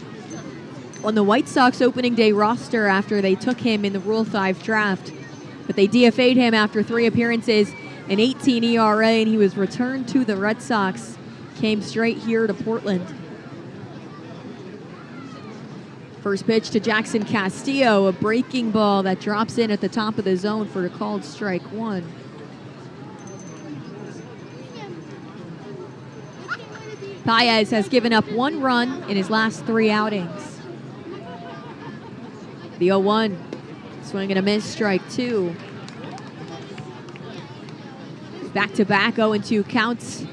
on the White Sox opening day roster after they took him in the Rule 5 draft. But they DFA'd him after 3 appearances, an 18 ERA, and he was returned to the Red Sox. Came straight here to Portland. First pitch to Jackson Castillo, a breaking ball that drops in at the top of the zone for a called strike 1. Paez has given up 1 run in his last 3 outings. The 0-1, swing and a miss, strike 2. Back-to-back 0-2 counts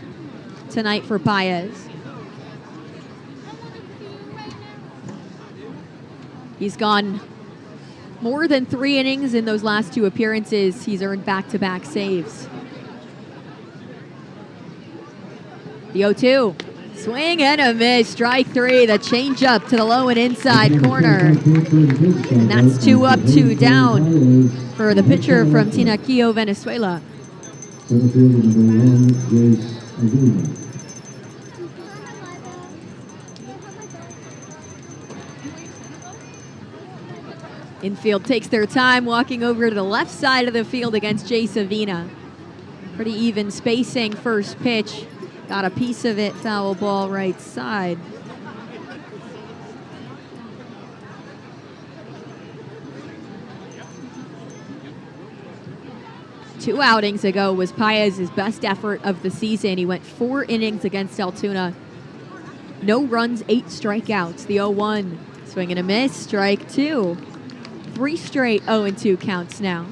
tonight for Paez. He's gone more than 3 innings in those last 2 appearances. He's earned back-to-back saves. The 0-2. Swing and a miss, strike 3. The changeup to the low and inside corner. And that's 2 up, 2 down for the pitcher from Tinaquillo, Venezuela. Infield takes their time, walking over to the left side of the field against Jay Savina. Pretty even spacing, first pitch. Got a piece of it, foul ball right side. Two outings ago was Paez's best effort of the season. He went 4 innings against Altoona. No runs, 8 strikeouts. The 0-1, swing and a miss, strike 2. 3 straight 0-2 counts now.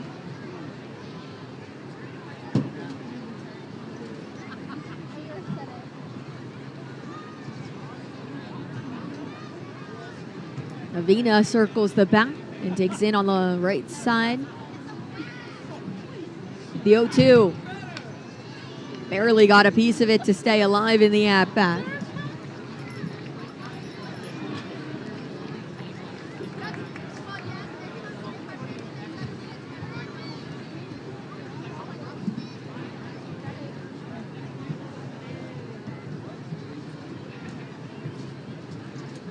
Avina circles the bat and digs in on the right side. The 0-2. Barely got a piece of it to stay alive in the at-bat.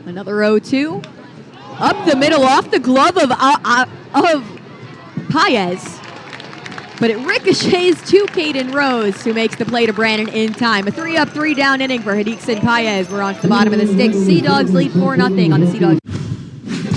Another 0-2. Up the middle, off the glove of Paez. But it ricochets to Caden Rose, who makes the play to Brandon in time. A 3-up, 3-down inning for Hedixson Paez. We're on to the bottom of the sticks. Sea Dogs lead 4-0 on the Sea Dogs.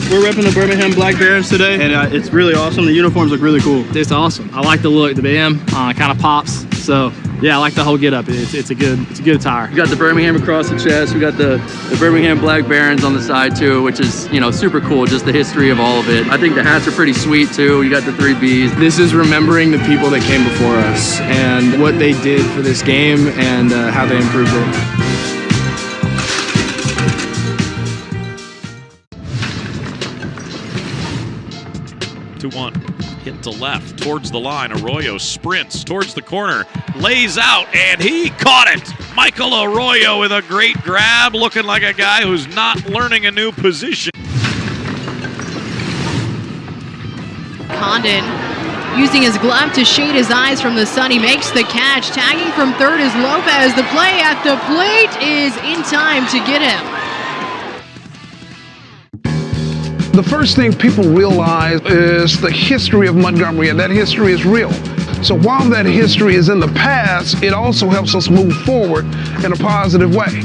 We're repping the Birmingham Black Barons today, and it's really awesome. The uniforms look really cool. It's awesome. I like the look. The band kind of pops. So yeah, I like the whole get up. It's a good attire. We got the Birmingham across the chest. We got the Birmingham Black Barons on the side too, which is super cool. Just the history of all of it. I think the hats are pretty sweet too. You got the 3 Bs. This is remembering the people that came before us and what they did for this game and how they improved it. 2-1. Hit to left, towards the line. Arroyo sprints towards the corner, lays out, and he caught it. Michael Arroyo with a great grab, looking like a guy who's not learning a new position. Condon using his glove to shade his eyes from the sun. He makes the catch. Tagging from third is Lopez. The play at the plate is in time to get him. The first thing people realize is the history of Montgomery, and that history is real. So while that history is in the past, it also helps us move forward in a positive way.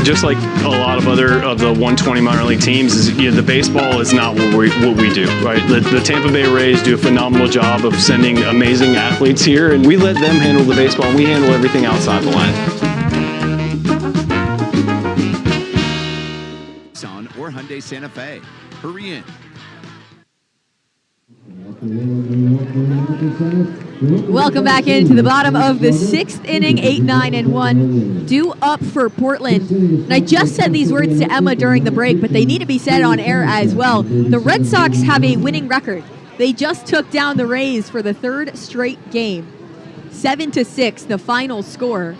Just like a lot of other of the 120 minor league teams, the baseball is not what we do, right? The Tampa Bay Rays do a phenomenal job of sending amazing athletes here, and we let them handle the baseball, and we handle everything outside the line. Or Hyundai Santa Fe. Hurry in. Welcome back into the bottom of the 6th inning, 8-9-1. Due up for Portland. And I just said these words to Emma during the break, but they need to be said on air as well. The Red Sox have a winning record. They just took down the Rays for the third straight game. 7-6, the final score.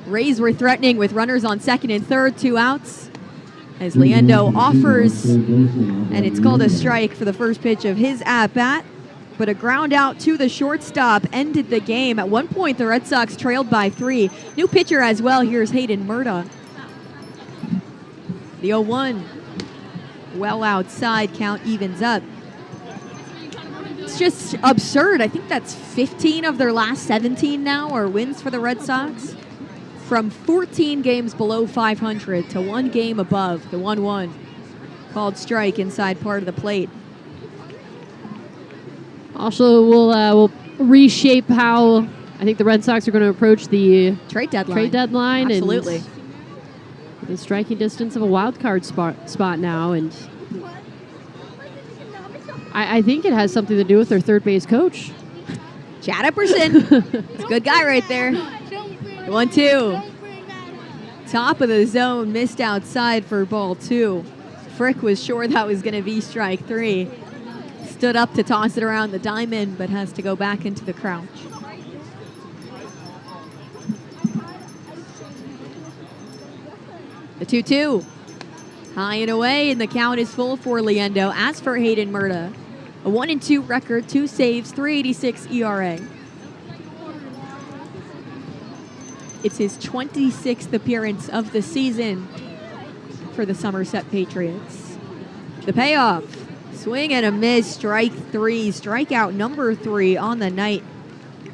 Rays were threatening with runners on second and third, 2 outs. As Leendo offers, and it's called a strike for the first pitch of his at-bat. But a ground out to the shortstop ended the game. At one point, the Red Sox trailed by 3. New pitcher as well. Here's Hayden Murta. The 0-1. Well outside, count evens up. It's just absurd. I think that's 15 of their last 17 now are wins for the Red Sox. From 14 games below 500 to 1 game above, the 1-1. Called strike inside part of the plate. Also, we'll reshape how I think the Red Sox are going to approach the trade deadline. Absolutely. And the striking distance of a wild card spot now, and I think it has something to do with their third base coach, Chad Epperson. It's a good guy right there. 1-2. Top of the zone, missed outside for ball 2. Frick was sure that was going to be strike 3. Stood up to toss it around the diamond, but has to go back into the crouch. The 2-2. High and away, and the count is full for Leendo. As for Hayden Murta, a 1-2 record, 2 saves, 3.86 ERA. It's his 26th appearance of the season for the Somerset Patriots. The payoff. Swing and a miss, strike 3, strikeout number 3 on the night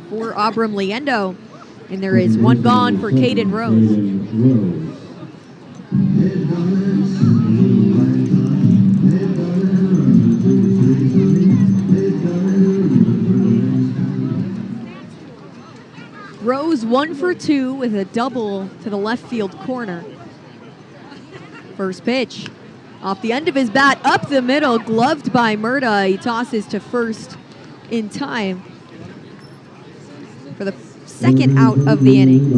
for Abram Leendo. And there is 1 gone for Caden Rose. Rose 1 for 2 with a double to the left field corner. First pitch. Off the end of his bat, up the middle, gloved by Murta. He tosses to first in time for the second out of the inning.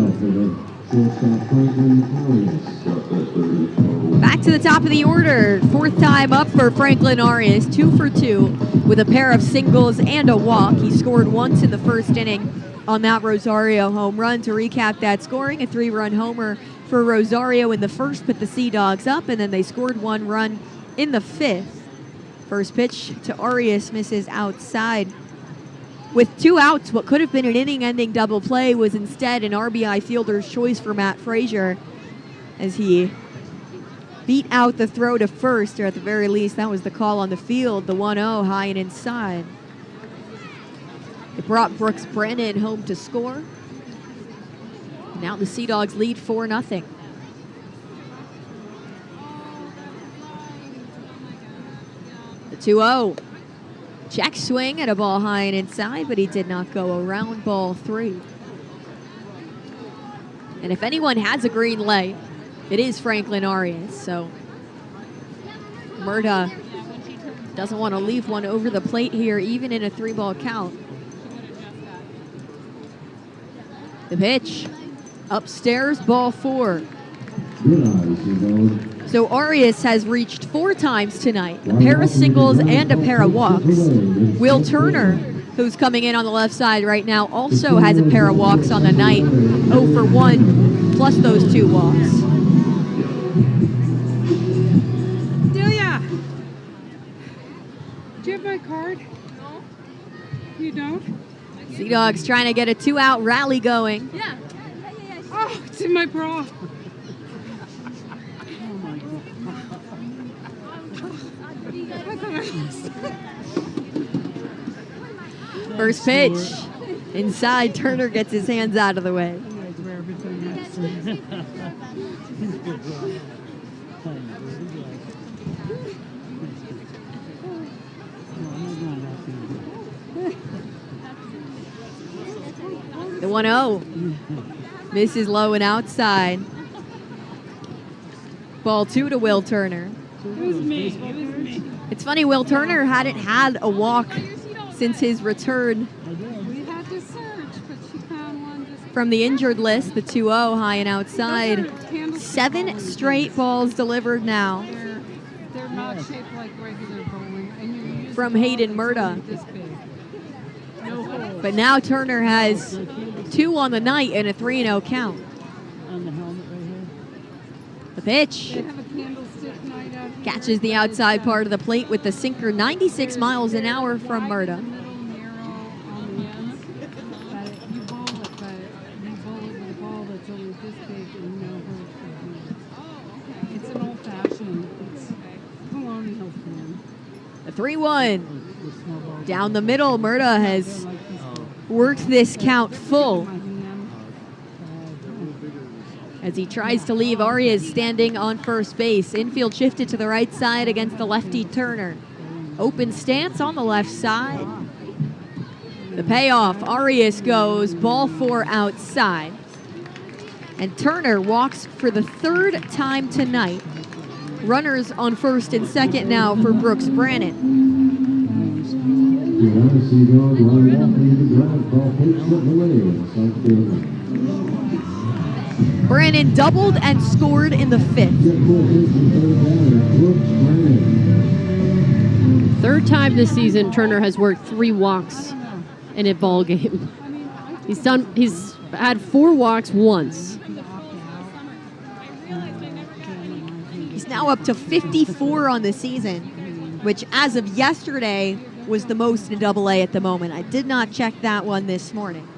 Back to the top of the order. 4th time up for Franklin Arias, 2 for 2 with a pair of singles and a walk. He scored once in the first inning on that Rosario home run. To recap that scoring, a 3-run homer for Rosario in the first, put the Sea Dogs up, and then they scored 1 run in the 5th. First pitch to Arias misses outside. With 2 outs, what could have been an inning-ending double play was instead an RBI fielder's choice for Matt Frazier as he beat out the throw to first, or at the very least, that was the call on the field. The 1-0 high and inside. It brought Brooks Brennan home to score. Now the Sea Dogs lead 4-0. The 2-0. Check swing at a ball high and inside, but he did not go around ball 3. And if anyone has a green light, it is Franklin Arias. So Murta doesn't want to leave one over the plate here, even in a 3-ball count. The pitch. Upstairs, ball 4. So Arias has reached 4 times tonight. A pair of singles and a pair of walks. Will Turner, who's coming in on the left side right now, also has a pair of walks on the night. 0 for 1, plus those 2 walks. Delia, do you have my card? No. You don't? Sea Dogs trying to get a 2-out rally going. Yeah. Oh, it's in my bra. First pitch. Inside, Turner gets his hands out of the way. The 1-0. Misses low and outside. Ball 2 to Will Turner. It was me. It's funny, Will Turner hadn't had a walk since his return We had to search, but she found one. from the injured list. The 2-0 high and outside. 7 straight balls delivered now. They're not shaped like regular bowling, and you use from Hayden Murda. But now Turner has 2 on the night and a 3-0 count. The pitch catches the outside part of the plate with the sinker, 96 miles an hour from Murda. It's an old-fashioned. It's colonial form. The 3-1. Down the middle, Murda has worked this count full as he tries to leave Arias standing on first base. Infield shifted to the right side against the lefty Turner. Open stance on the left side. The payoff, Arias goes ball 4 outside. And Turner walks for the 3rd time tonight. Runners on first and second now for Brooks Brannon. Brannon doubled and scored in the 5th. 3rd time this season, Turner has worked 3 walks in a ball game. He's had 4 walks once. He's now up to 54 on the season, which as of yesterday was the most in AA at the moment. I did not check that one this morning.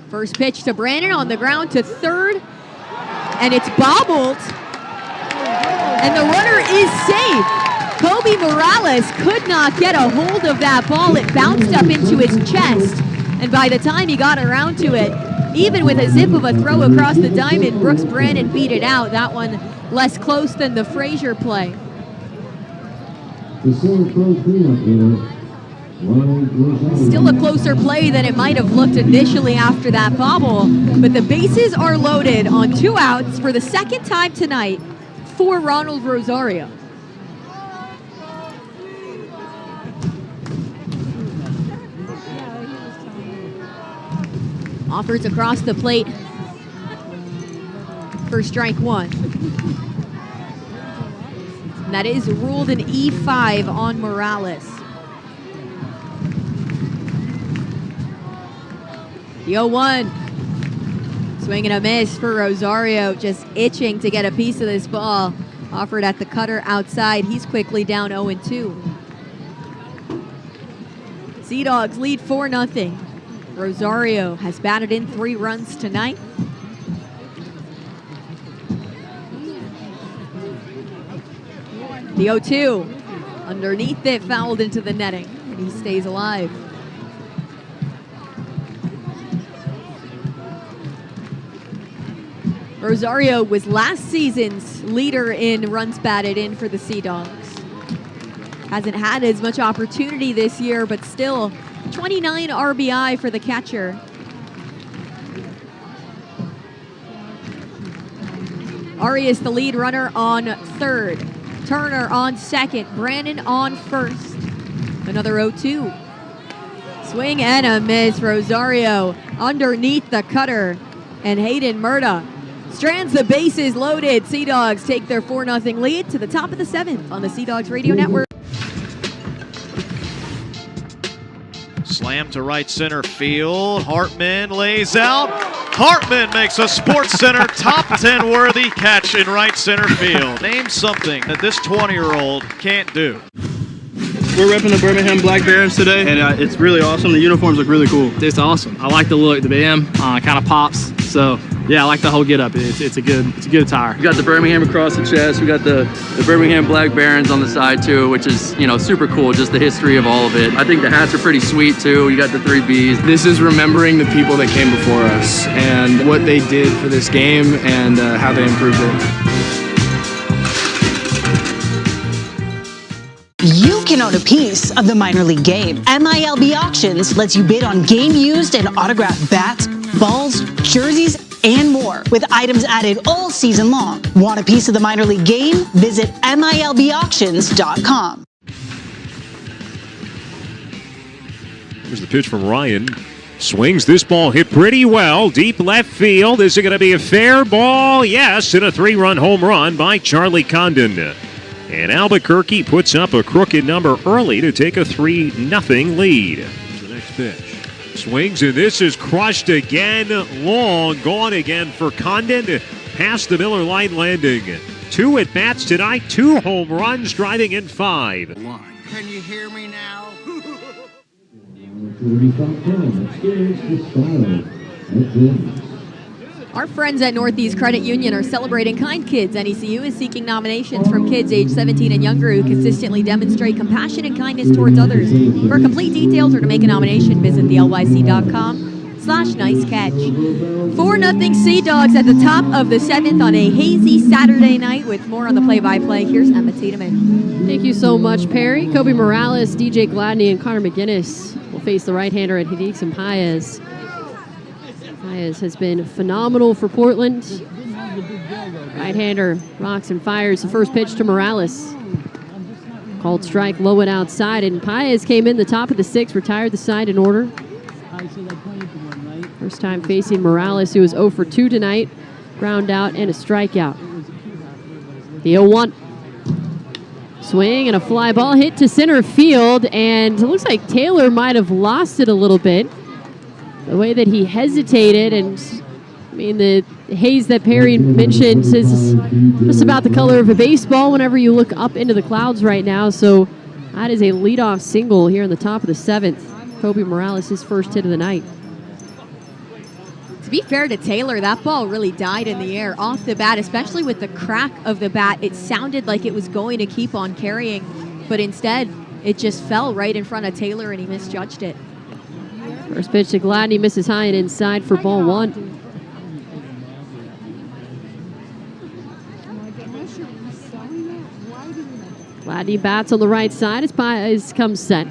First pitch to Brannon on the ground to third, and it's bobbled, and the runner is safe. Kobe Morales could not get a hold of that ball. It bounced up into his chest, and by the time he got around to it, even with a zip of a throw across the diamond, Brooks Brannon beat it out. That one less close than the Frazier play. Still a closer play than it might have looked initially after that bobble, but the bases are loaded on 2 outs for the 2nd time tonight for Ronald Rosario. Offers across the plate for strike 1. And that is ruled an E5 on Morales. The 0-1. Swing and a miss for Rosario, just itching to get a piece of this ball. Offered at the cutter outside. He's quickly down 0-2. Sea Dogs lead 4-0. Rosario has batted in 3 runs tonight. The 0-2. Underneath it, fouled into the netting, and he stays alive. Rosario was last season's leader in runs batted in for the Sea Dogs. Hasn't had as much opportunity this year, but still 29 RBI for the catcher. Arias the lead runner on third. Turner on second. Brannon on first. Another 0-2. Swing and a miss. Rosario underneath the cutter. And Hayden Murda strands the bases loaded. Sea Dogs take their 4-0 lead to the top of the 7th on the Sea Dogs Radio Network. Slam to right center field. Hartman lays out. Hartman makes a Sports Center top 10 worthy catch in right center field. Name something that this 20-year-old can't do. We're repping the Birmingham Black Barons today, and it's really awesome. The uniforms look really cool. It's awesome. I like the look. The band kind of pops. So yeah, I like the whole get up. It's a good attire. We got the Birmingham across the chest. We got the Birmingham Black Barons on the side too, which is super cool. Just the history of all of it. I think the hats are pretty sweet too. You got the 3 Bs. This is remembering the people that came before us and what they did for this game and how they improved it. You can own a piece of the minor league game. MILB Auctions lets you bid on game used and autographed bats, balls, jerseys, and more, with items added all season long. Want a piece of the minor league game? Visit MILBauctions.com. Here's the pitch from Ryan. Swings this ball hit pretty well. Deep left field. Is it going to be a fair ball? Yes, and a 3-run home run by Charlie Condon. And Albuquerque puts up a crooked number early to take a 3-0 lead. The next pitch. Swings, and this is crushed again. Long gone again for Condon. Past the Miller line landing. 2 at-bats tonight, 2 home runs, driving in 5. Can you hear me now? Our friends at Northeast Credit Union are celebrating Kind Kids. NECU is seeking nominations from kids age 17 and younger who consistently demonstrate compassion and kindness towards others. For complete details or to make a nomination, visit thelYC.com/nicecatch. 4-0 Sea Dogs at the top of the 7th on a hazy Saturday night. With more on the play-by-play, here's Emma Tiedemann. Thank you so much, Perry. Kobe Morales, DJ Gladney, and Connor McGinnis will face the right-hander at Hidixim Paez. Paez has been phenomenal for Portland. Right-hander rocks and fires the first pitch to Morales. Called strike low and outside, and Paez came in the top of the 6th, retired the side in order. First time facing Morales, who was 0 for 2 tonight. Ground out and a strikeout. The 0-1. Swing and a fly ball hit to center field, and it looks like Taylor might have lost it a little bit. The way that he hesitated, and I mean, the haze that Perry mentioned is just about the color of a baseball whenever you look up into the clouds right now. So that is a leadoff single here in the top of the 7th. Kobe Morales, his first hit of the night. To be fair to Taylor, that ball really died in the air off the bat, especially with the crack of the bat. It sounded like it was going to keep on carrying, but instead it just fell right in front of Taylor and he misjudged it. First pitch to Gladney, misses high and inside for ball 1. Gladney bats on the right side as Paez comes set.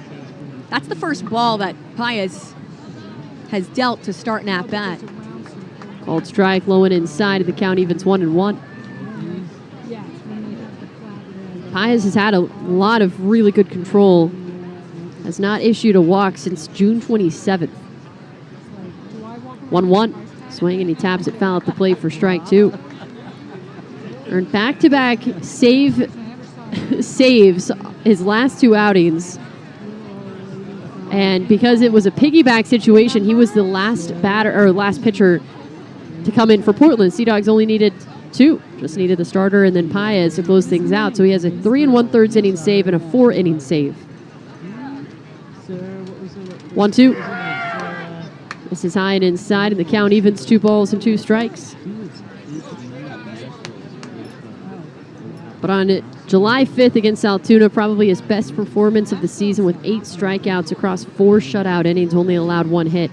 That's the first ball that Paez has dealt to start an at-bat. Called strike, low and inside, and the count evens 1-1. Paez has had a lot of really good control. Has not issued a walk since June 27th. 1-1. Swing, and he taps it foul at the plate for strike 2. Earned back-to-back saves his last 2 outings. And because it was a piggyback situation, he was the last pitcher to come in for Portland. Sea Dogs only needed 2. Just needed the starter and then Paez to close things out. So he has a 3 1/3 inning save and a 4 inning save. 1-2. This is high and inside, and the count evens 2 balls and 2 strikes. But on July 5th against Altoona, probably his best performance of the season with 8 strikeouts across 4 shutout innings, only allowed 1 hit.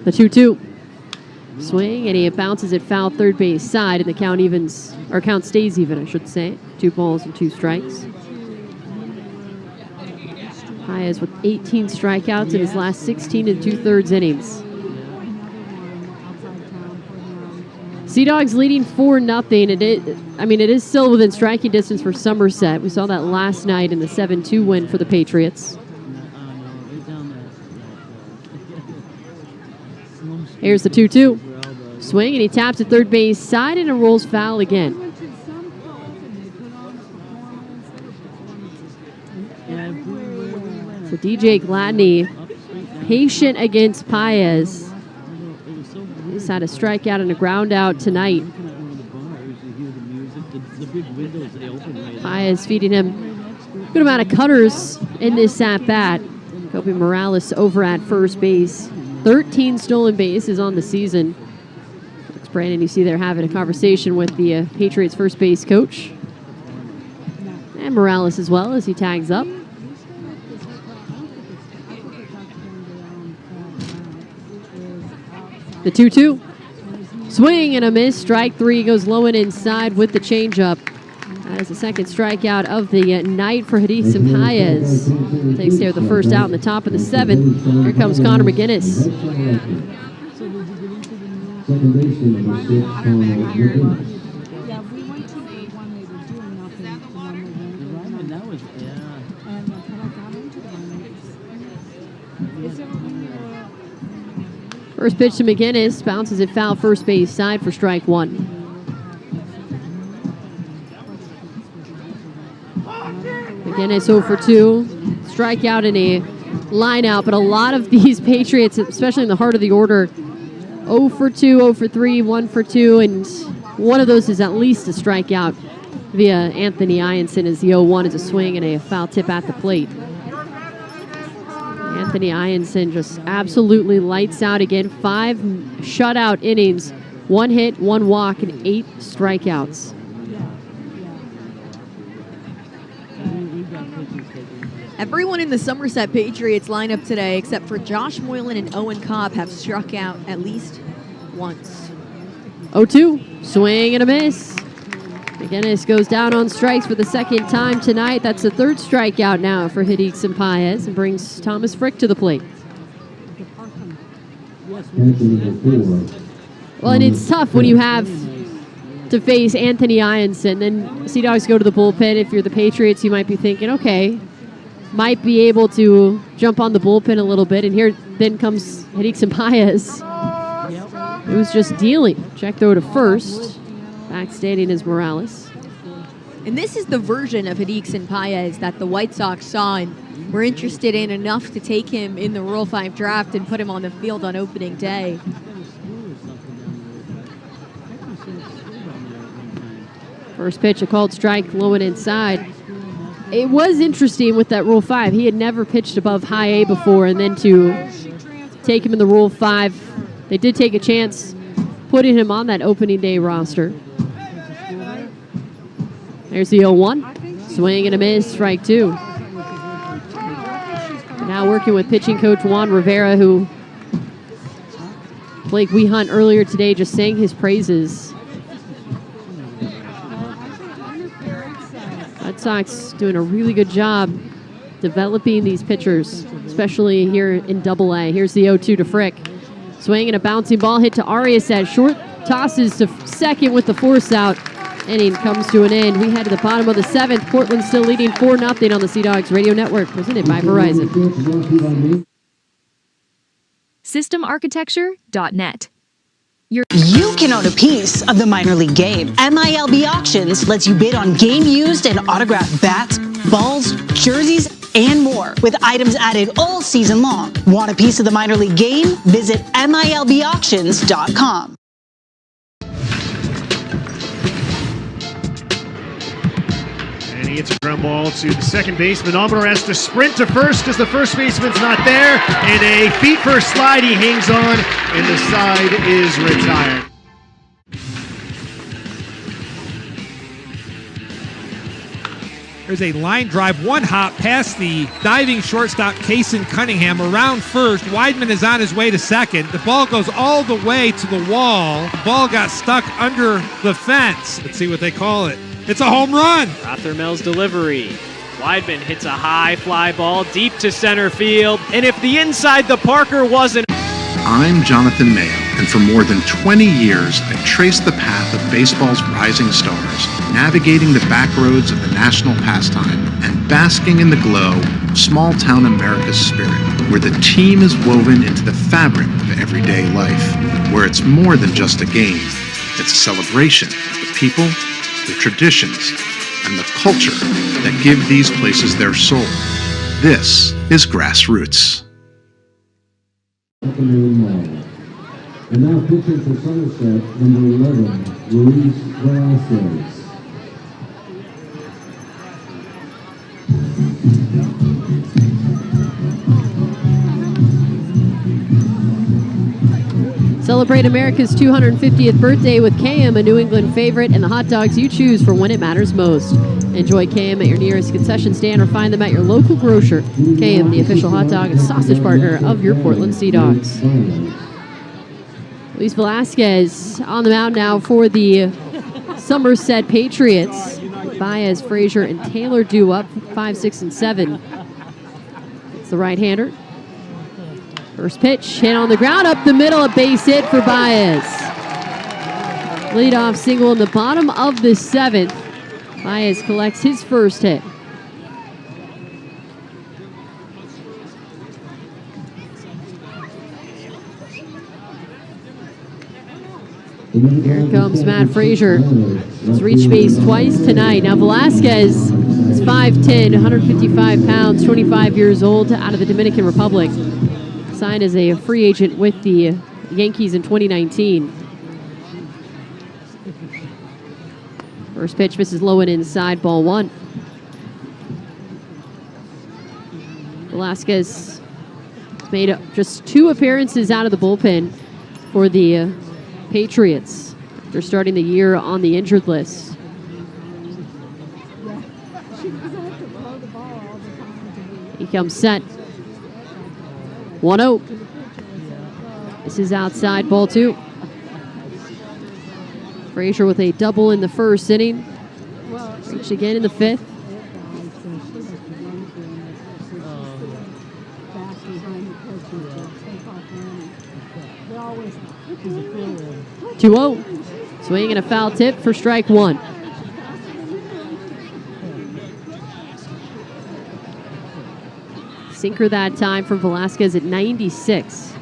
The 2-2. Swing, and he bounces it foul third base side, and the count stays even, I should say. 2 balls and 2 strikes. Paez with 18 strikeouts in his last 16 2/3 innings. Sea Dogs leading 4-0. It is still within striking distance for Somerset. We saw that last night in the 7-2 win for the Patriots. Here's the 2-2. Swing, and he taps at third base side, and it rolls foul again. So DJ Gladney, patient against Paez. He's had a strikeout and a ground out tonight. Paez feeding him a good amount of cutters in this at-bat. Kobe Morales over at first base. 13 stolen bases on the season. Brandon, you see they're having a conversation with the Patriots first base coach. And Morales as well as he tags up. The 2-2. Swing and a miss. Strike 3 goes low and inside with the changeup. That is the second strikeout of the night for Hidixim Paez. Takes care of the first out in the top of the 7th. Here comes Connor McGinnis. Second baseman, number 6, Connor McGinnis. First pitch to McGinnis, bounces it foul first base side for strike one. McGinnis 0 for 2, strikeout in a line out, but a lot of these Patriots, especially in the heart of the order, 0 for 2, 0 for 3, 1 for 2, and one of those is at least a strikeout via Anthony Ianson as the 0-1 is a swing and a foul tip at the plate. Anthony Ianson just absolutely lights out again. 5 shutout innings, 1 hit, 1 walk, and 8 strikeouts. Everyone in the Somerset Patriots lineup today, except for Josh Moylan and Owen Cobb, have struck out at least once. 0-2, swing and a miss. McGinnis goes down on strikes for the second time tonight. That's the 3rd strikeout now for Hideek Sampaez and brings Thomas Frick to the plate. Well, and it's tough when you have to face Anthony Ianson. Then Sea Dogs go to the bullpen. If you're the Patriots, you might be thinking, okay, might be able to jump on the bullpen a little bit. And here then comes Hideek Sampaez. It was just dealing. Check throw to first. Backstanding is Morales. And this is the version of Hideek Sampaez that the White Sox saw and were interested in enough to take him in the Rule 5 draft and put him on the field on opening day. First pitch, a called strike, low and inside. It was interesting with that Rule 5. He had never pitched above high A before, and then to take him in the Rule 5, they did take a chance putting him on that opening day roster. There's the 0-1. Swing and a miss, strike 2. Now working with pitching coach Juan Rivera, who Blake Wehunt earlier today just sang his praises. Red Sox doing a really good job developing these pitchers, especially here in Double-A. Here's the 0-2 to Frick. Swing and a bouncing ball hit to Arias at short. Tosses to second with the force out. Inning comes to an end. We head to the bottom of the 7th. Portland still leading 4-0 on the Sea Dogs Radio Network, presented by Verizon. SystemArchitecture.net. You can own a piece of the minor league game. MILB Auctions lets you bid on game used and autographed bats, balls, jerseys, and more, with items added all season long. Want a piece of the minor league game? Visit MILBauctions.com. And he hits a ground ball to the second baseman. Almoner has to sprint to first because the first baseman's not there. And a feet first slide, he hangs on, and the side is retired. There's a line drive, 1 hop past the diving shortstop Kason Cunningham around first. Weidman is on his way to second. The ball goes all the way to the wall. The ball got stuck under the fence. Let's see what they call it. It's a home run. Rothermel's delivery. Weidman hits a high fly ball deep to center field. And if the inside the Parker wasn't... I'm Jonathan Mayo, and for more than 20 years, I've traced the path of baseball's rising stars, navigating the back roads of the national pastime and basking in the glow of small-town America's spirit, where the team is woven into the fabric of everyday life, where it's more than just a game. It's a celebration of the people, the traditions, and the culture that give these places their soul. This is Grassroots. And now pitching for Somerset, number 11, Luis Velazquez. Celebrate America's 250th birthday with KM, a New England favorite, and the hot dogs you choose for when it matters most. Enjoy KM at your nearest concession stand or find them at your local grocer. KM, the official hot dog and sausage partner of your Portland Sea Dogs. Luis Velazquez on the mound now for the Somerset Patriots. Baez, Frazier, and Taylor due up 5, 6, and 7. It's the right-hander. First pitch, hit on the ground, up the middle, a base hit for Baez. Leadoff single in the bottom of the 7th. Baez collects his first hit. Here comes Matt Frazier. He's reached base twice tonight. Now Velasquez is 5'10", 155 pounds, 25 years old, out of the Dominican Republic. Signed as a free agent with the Yankees in 2019. First pitch misses low and inside, ball one. Velasquez made just 2 appearances out of the bullpen for the Patriots. They're starting the year on the injured list. He comes set. 1-0. This is outside, ball 2. Frazier with a double in the first inning. Reached again in the 5th. 2-0. Swing and a foul tip for strike 1. Sinker that time from Velasquez at 96.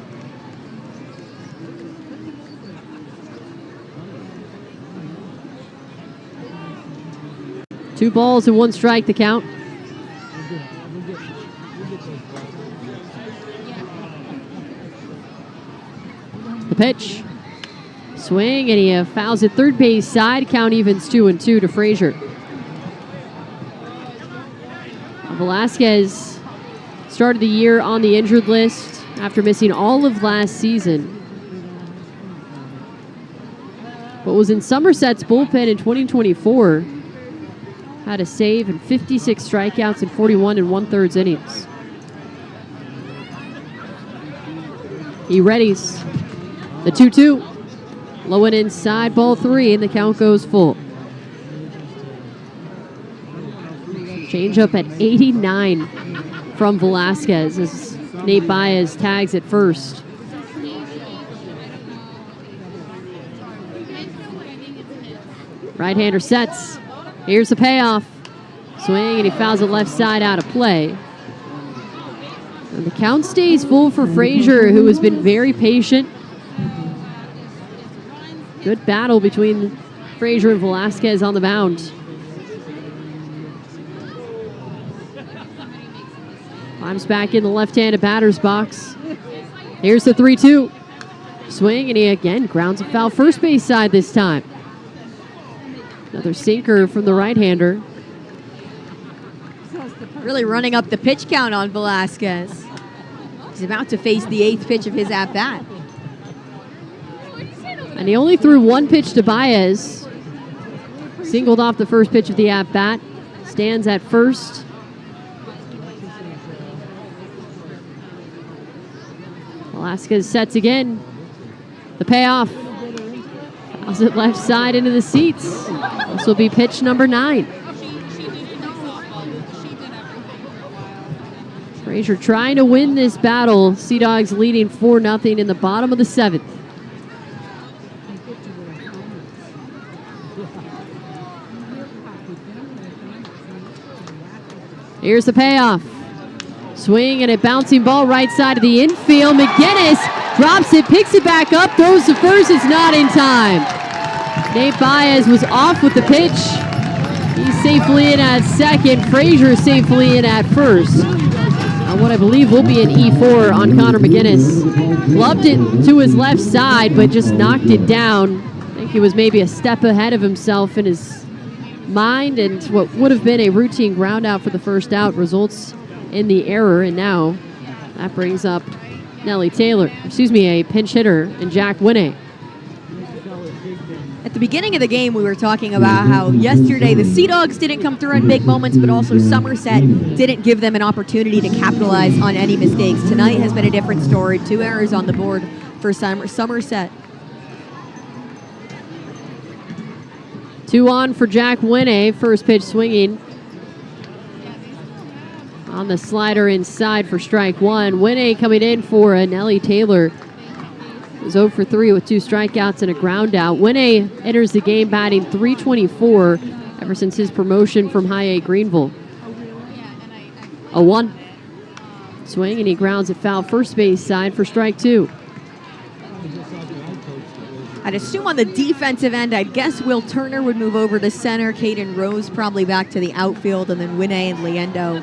Two balls and 1 strike to count. The pitch. Swing, and he fouls at third base side. Count evens 2-2 to Frazier. Velasquez started the year on the injured list after missing all of last season, but was in Somerset's bullpen in 2024. Had a save and 56 strikeouts in 41 1/3 innings. He readies the 2-2. Low and inside, ball 3, and the count goes full. Changeup at 89 from Velasquez as Nate Baez tags at first. Right-hander sets. Here's the payoff. Swing, and he fouls it left side out of play. And the count stays full for Frazier, who has been very patient. Good battle between Frazier and Velasquez on the mound. Climbs back in the left-handed batter's box. Here's the 3-2. Swing, and he again grounds a foul first base side this time. Another sinker from the right-hander. Really running up the pitch count on Velasquez. He's about to face the 8th pitch of his at-bat. And he only threw 1 pitch to Baez. Singled off the first pitch of the at-bat. Stands at first. Velasquez sets again. The payoff. Fouls it left side into the seats. This will be pitch number 9. Frazier trying to win this battle. Sea Dogs leading 4-0 in the bottom of the 7th. Here's the payoff. Swing and a bouncing ball right side of the infield. McGinnis drops it, picks it back up, throws to first. It's not in time. Nate Baez was off with the pitch. He's safely in at second. Frazier safely in at first. What I believe will be an E4 on Connor McGinnis. Gloved it to his left side, but just knocked it down. I think he was maybe a step ahead of himself in his mind, and what would have been a routine ground out for the first out results in the error, and now that brings up a pinch hitter, and Jack Winne. At the beginning of the game, we were talking about how yesterday the Sea Dogs didn't come through in big moments, but also Somerset didn't give them an opportunity to capitalize on any mistakes. Tonight has been a different story. 2 errors on the board for Somerset. 2 on for Jack Winne. First pitch swinging on the slider inside for strike 1. Winne coming in for Nelly Taylor. Was 0 for 3 with 2 strikeouts and a ground out. Winne enters the game batting .324 ever since his promotion from High A Greenville. 0-1. Swing, and he grounds it foul first base side for strike 2. I'd assume on the defensive end, I'd guess Will Turner would move over to center, Caden Rose probably back to the outfield, and then Winnie and Liendo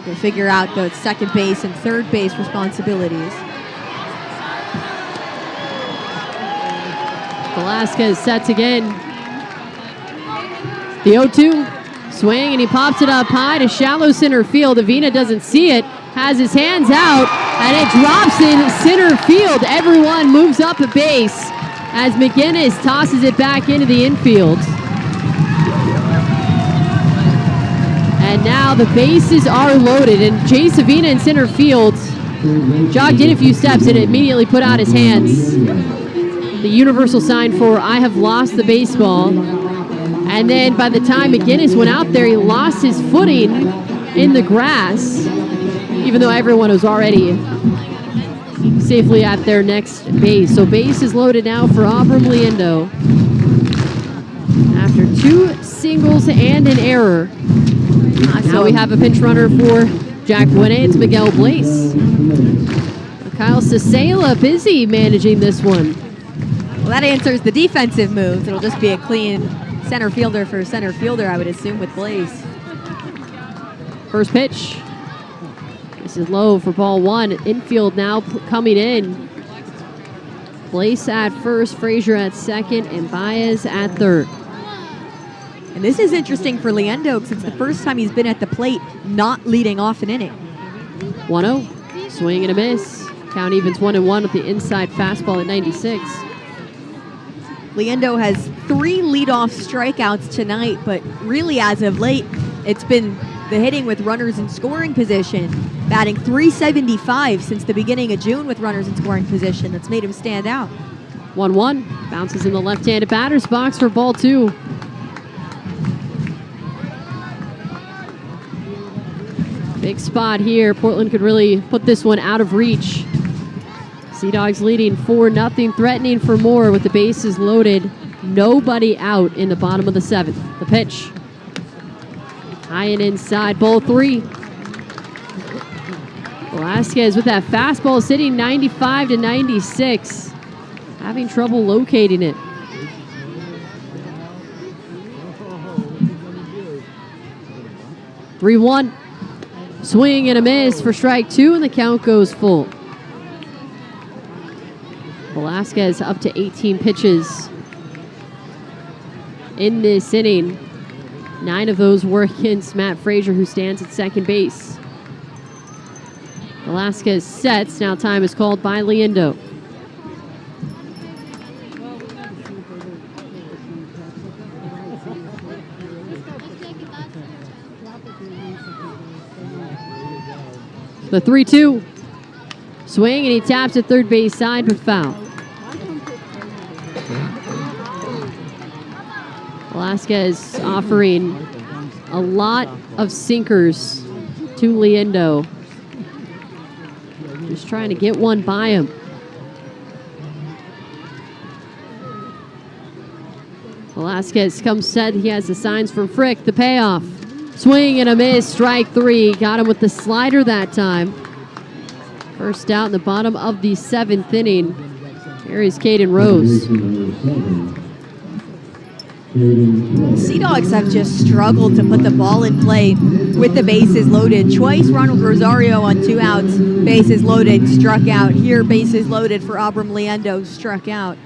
will figure out the second base and third base responsibilities. Velasquez sets again. The 0-2, swing, and he pops it up high to shallow center field. Avina doesn't see it, has his hands out, and it drops in center field. Everyone moves up a base as McGinnis tosses it back into the infield. And now the bases are loaded, and Jay Savina in center field jogged in a few steps and immediately put out his hands. The universal sign for I have lost the baseball. And then by the time McGinnis went out there, he lost his footing in the grass, even though everyone was already safely at their next base. So base is loaded now for Abram Liendo. After 2 singles and an error. Now we have a pinch runner for Jack Winnie. It's Miguel Blaze. Kyle Sasela busy managing this one. Well, that answers the defensive moves. It'll just be a clean center fielder for center fielder, I would assume, with Blaze. First pitch. This is low for ball 1. Infield now coming in. Blaze at first, Frazier at second, and Baez at third. And this is interesting for Liendo because it's the first time he's been at the plate not leading off an inning. 1-0, swing and a miss. Count evens 1-1 with the inside fastball at 96. Liendo has 3 leadoff strikeouts tonight, but really as of late, it's been the hitting with runners in scoring position, batting .375 since the beginning of June with runners in scoring position. That's made him stand out. 1-1, bounces in the left-handed batter's box for ball 2. Big spot here. Portland could really put this one out of reach. Sea Dogs leading 4-0, threatening for more with the bases loaded. Nobody out in the bottom of the 7th. The pitch. High and inside, ball 3. Velasquez with that fastball sitting 95 to 96. Having trouble locating it. (3-1). Swing and a miss for strike 2, and the count goes full. Velasquez up to 18 pitches in this inning. 9 of those were against Matt Frazier, who stands at second base. Velasquez sets. Now time is called by Liendo. The 3-2. Swing, and he taps at third base side, but foul. Velasquez offering a lot of sinkers to Liendo. Just trying to get one by him. Velasquez comes set. He has the signs from Frick. The payoff. Swing and a miss. Strike 3. Got him with the slider that time. First out in the bottom of the 7th inning. Here is Caden Rose. Sea Dogs have just struggled to put the ball in play with the bases loaded. Twice Ronald Rosario on 2 outs, bases loaded, struck out. Here, bases loaded for Abram Liendo, struck out.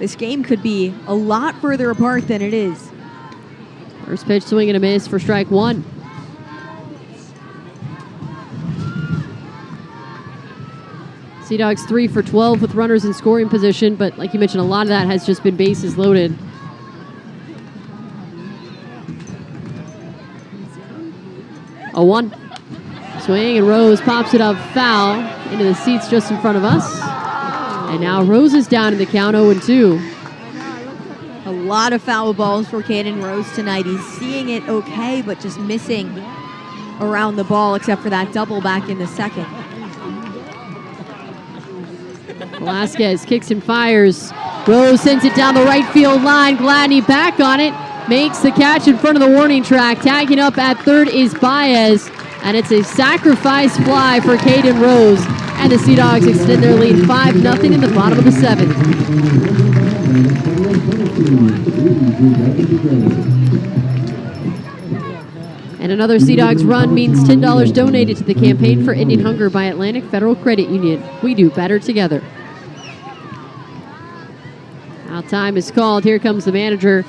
This game could be a lot further apart than it is. First pitch, swing and a miss for strike 1. Sea Dogs 3 for 12 with runners in scoring position, but like you mentioned, a lot of that has just been bases loaded. A 1. Swing, and Rose pops it up foul into the seats just in front of us. And now Rose is down in the count, 0-2. A lot of foul balls for Caden Rose tonight. He's seeing it okay, but just missing around the ball, except for that double back in the 2nd. Velasquez kicks and fires. Rose sends it down the right field line. Gladney back on it. Makes the catch in front of the warning track. Tagging up at third is Baez. And it's a sacrifice fly for Caden Rose. And the Sea Dogs extend their lead 5-0 in the bottom of the 7th. And another Sea Dogs run means $10 donated to the campaign for ending hunger by Atlantic Federal Credit Union. We do better together. Now time is called. Here comes the manager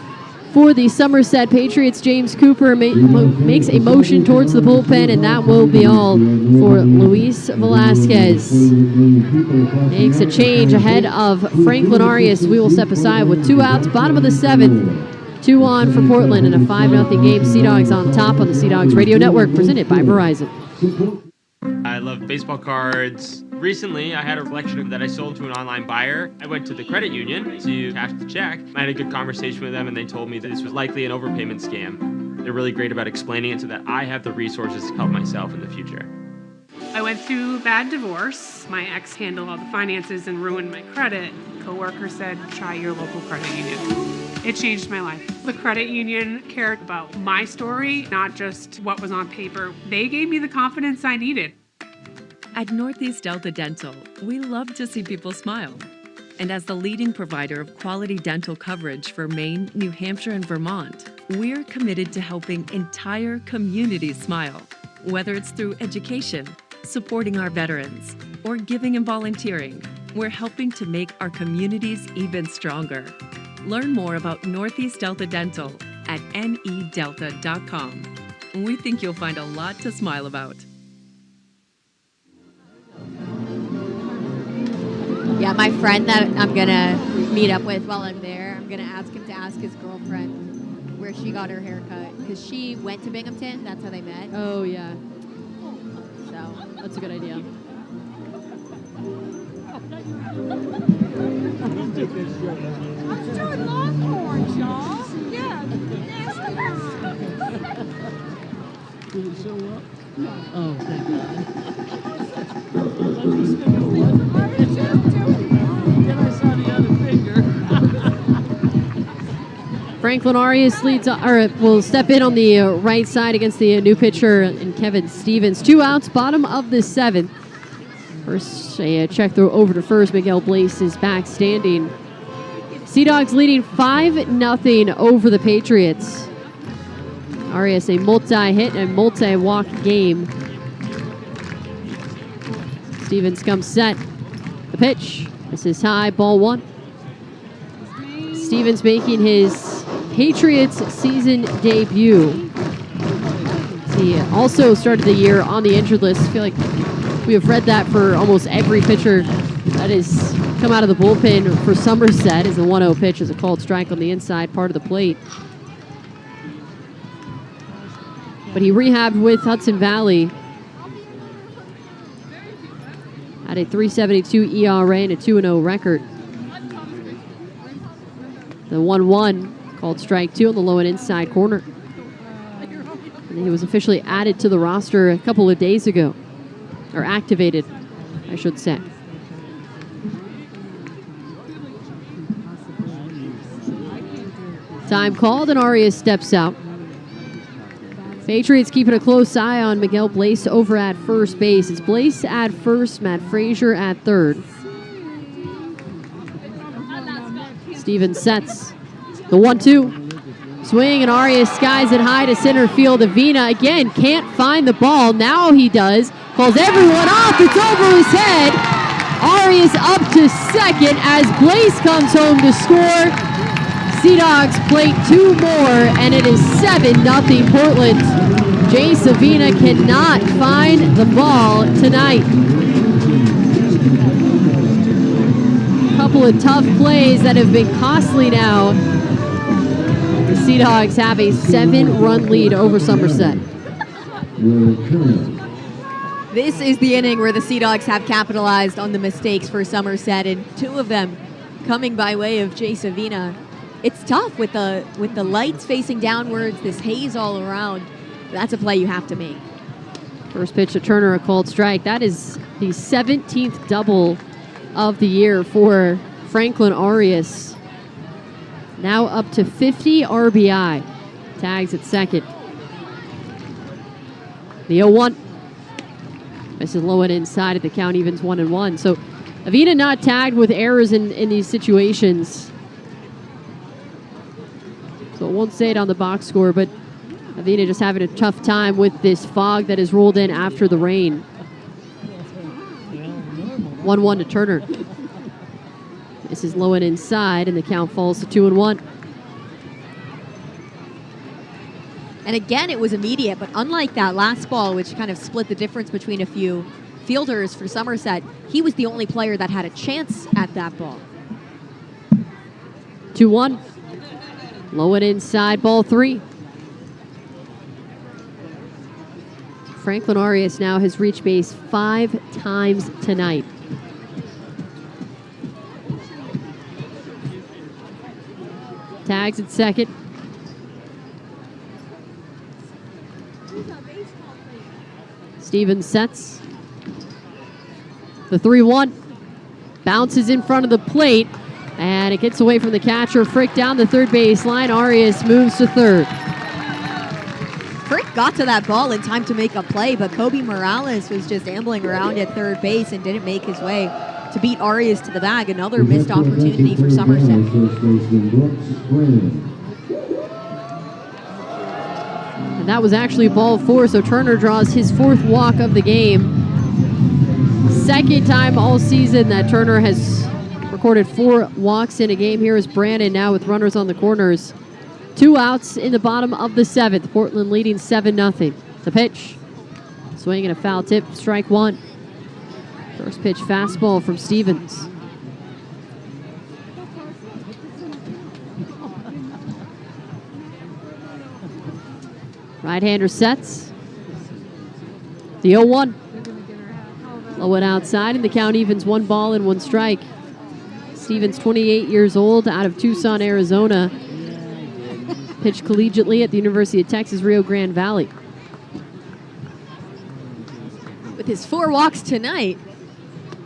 for the Somerset Patriots. James Cooper makes a motion towards the bullpen, and that will be all for Luis Velasquez. Makes a change ahead of Franklin Arias. We will step aside with 2 outs, bottom of the 7th. 2 on for Portland in a 5-0 game. Sea Dogs on top on the Sea Dogs Radio Network, presented by Verizon. I love baseball cards. Recently, I had a collection that I sold to an online buyer. I went to the credit union to cash the check. I had a good conversation with them, and they told me that this was likely an overpayment scam. They're really great about explaining it so that I have the resources to help myself in the future. I went through a bad divorce. My ex handled all the finances and ruined my credit. A coworker said, try your local credit union. It changed my life. The credit union cared about my story, not just what was on paper. They gave me the confidence I needed. At Northeast Delta Dental, we love to see people smile. And as the leading provider of quality dental coverage for Maine, New Hampshire, and Vermont, we're committed to helping entire communities smile. Whether it's through education, supporting our veterans, or giving and volunteering, we're helping to make our communities even stronger. Learn more about Northeast Delta Dental at nedelta.com. We think you'll find a lot to smile about. Yeah, my friend that I'm going to meet up with while I'm there, I'm going to ask him to ask his girlfriend where she got her haircut. Because she went to Binghamton. That's how they met. Oh, yeah. So that's a good idea. Let's do Longhorns, y'all. Yeah. Did it show up? Oh, thank Franklin Arias leads, or will step in on the right side against the new pitcher and Kevin Stevens. 2 outs, bottom of the 7th. First, a check throw over to first. Miguel Blaze is back standing. Sea Dogs leading 5-0 over the Patriots. Arias a multi-hit and multi-walk game. Stevens comes set. The pitch. This is high, ball 1. Stevens making his Patriots season debut. He also started the year on the injured list. I feel like we have read that for almost every pitcher that has come out of the bullpen for Somerset. As the 1-0 pitch is a called strike on the inside part of the plate. But he rehabbed with Hudson Valley. Had a 3.72 ERA and a 2-0 record. The 1-1 called strike 2 on the low and inside corner. And he was officially added to the roster a couple of days ago. Or activated, I should say. Time called and Arias steps out. Patriots keeping a close eye on Miguel Blaze over at first base. It's Blaze at first, Matt Frazier at third. Stevens sets the 1-2. Swing and Arias skies it high to center field. Avina again can't find the ball. Now he does. Calls everyone off. It's over his head. Arias up to second as Blaze comes home to score. Sea Dogs plate 2 more, and it is 7-0 Portland. Jay Savina cannot find the ball tonight. A couple of tough plays that have been costly now. The Sea Dogs have a 7-run lead over Somerset. this is the inning where the Sea Dogs have capitalized on the mistakes for Somerset, and 2 of them coming by way of Jay Savina. It's tough with the lights facing downwards, this haze all around. That's a play you have to make. First pitch to Turner, a called strike. That is the 17th double of the year for Franklin Arias. Now up to 50 RBI. Tags at second. The 0-1. This is low and inside at the count, evens 1-1. So Avina not tagged with errors in these situations. So it won't say it on the box score, but Avina just having a tough time with this fog that has rolled in after the rain. 1-1 to Turner. This is low and inside, and the count falls to 2-1. And again, it was immediate, but unlike that last ball, which kind of split the difference between a few fielders for Somerset, he was the only player that had a chance at that ball. 2-1. Low and inside, ball 3. Franklin Arias now has reached base 5 times tonight. Tags at second. Stevens sets. The 3-1. Bounces in front of the plate. And it gets away from the catcher. Frick down the third base line. Arias moves to third. Frick got to that ball in time to make a play, but Kobe Morales was just ambling around at third base and didn't make his way to beat Arias to the bag. Another missed opportunity for Somerset. And that was actually ball 4, so Turner draws his 4th walk of the game. Second time all season that Turner has recorded 4 walks in a game. Here is Brandon now with runners on the corners. 2 outs in the bottom of the 7th. Portland leading 7-0. The pitch. Swing and a foul tip. Strike 1. First pitch fastball from Stevens. Right-hander sets. The 0-1. Low and outside, and the count evens 1 ball and 1 strike. Stevens, 28 years old, out of Tucson, Arizona. Pitched collegiately at the University of Texas, Rio Grande Valley. With his 4 walks tonight.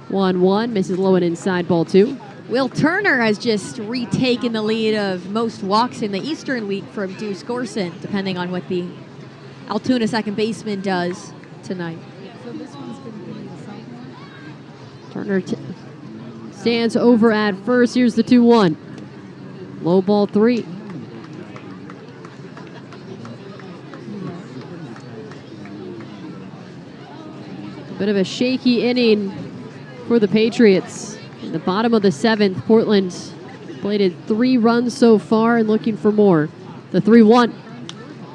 1-1, misses low and inside, ball 2. Will Turner has just retaken the lead of most walks in the Eastern League from Deuce Gorson, depending on what the Altoona second baseman does tonight. Turner stands over at first. Here's the 2-1. Low ball 3. Bit of a shaky inning for the Patriots. In the bottom of the 7th, Portland bladed 3 runs so far and looking for more. The 3-1.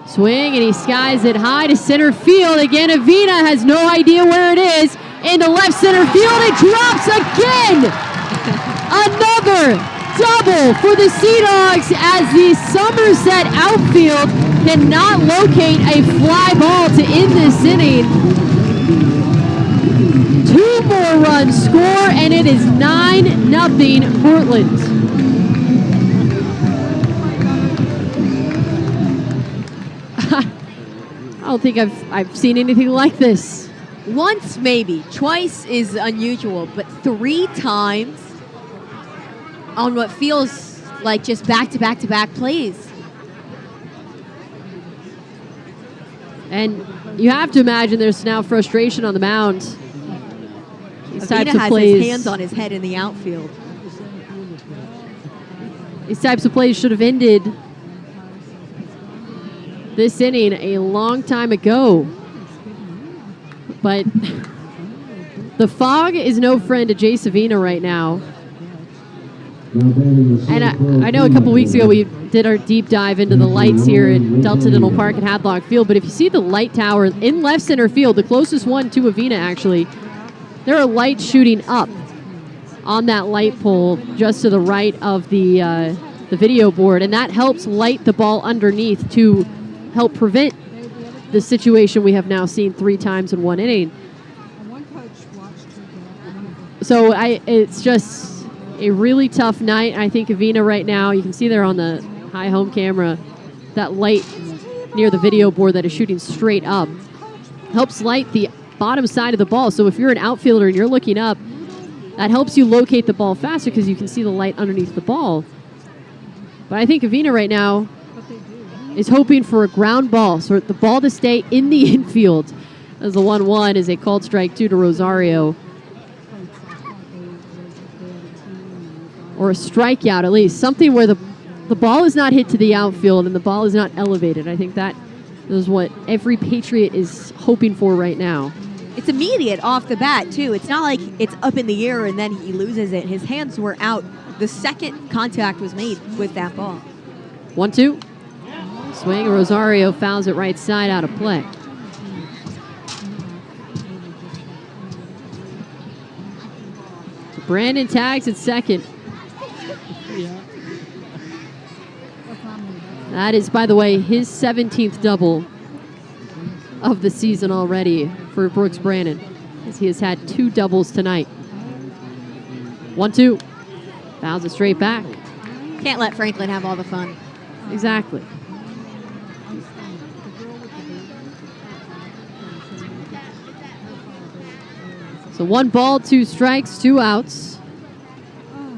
Swing, and he skies it high to center field. Again, Avina has no idea where it is. Into left center field, it drops again! Another double for the Sea Dogs as the Somerset outfield cannot locate a fly ball to end this inning. 2 more runs score, and it is 9-0 Portland. I don't think I've seen anything like this. Once, maybe. Twice is unusual, but 3 times on what feels like just back-to-back-to-back plays. And you have to imagine there's now frustration on the mound. These types of has plays, his hands on his head in the outfield. These types of plays should have ended this inning a long time ago. But the fog is no friend to Jay Savina right now. And I know a couple weeks ago we did our deep dive into the lights here at Delta Dental Park and Hadlock Field, but if you see the light tower in left center field, the closest one to Avina actually, there are lights shooting up on that light pole just to the right of the video board, and that helps light the ball underneath to help prevent the situation we have now seen 3 times in 1 inning. So it's just a really tough night. I think Avina right now, you can see there on the high home camera, that light near the video board that is shooting straight up helps light the bottom side of the ball. So if you're an outfielder and you're looking up, that helps you locate the ball faster because you can see the light underneath the ball. But I think Avina right now is hoping for a ground ball, so the ball to stay in the infield. As the 1-1 is a called strike 2 to Rosario. Or a strikeout, at least. Something where the ball is not hit to the outfield and the ball is not elevated. I think that is what every Patriot is hoping for right now. It's immediate off the bat, too. It's not like it's up in the air and then he loses it. His hands were out the second contact was made with that ball. 1-2. Swing, Rosario fouls it right side out of play. Brandon tags at second. That is, by the way, his 17th double of the season already for Brooks Brandon, as he has had 2 doubles tonight. 1-2. Fouls it straight back. Can't let Franklin have all the fun. Exactly. So 1 ball, 2 strikes, 2 outs.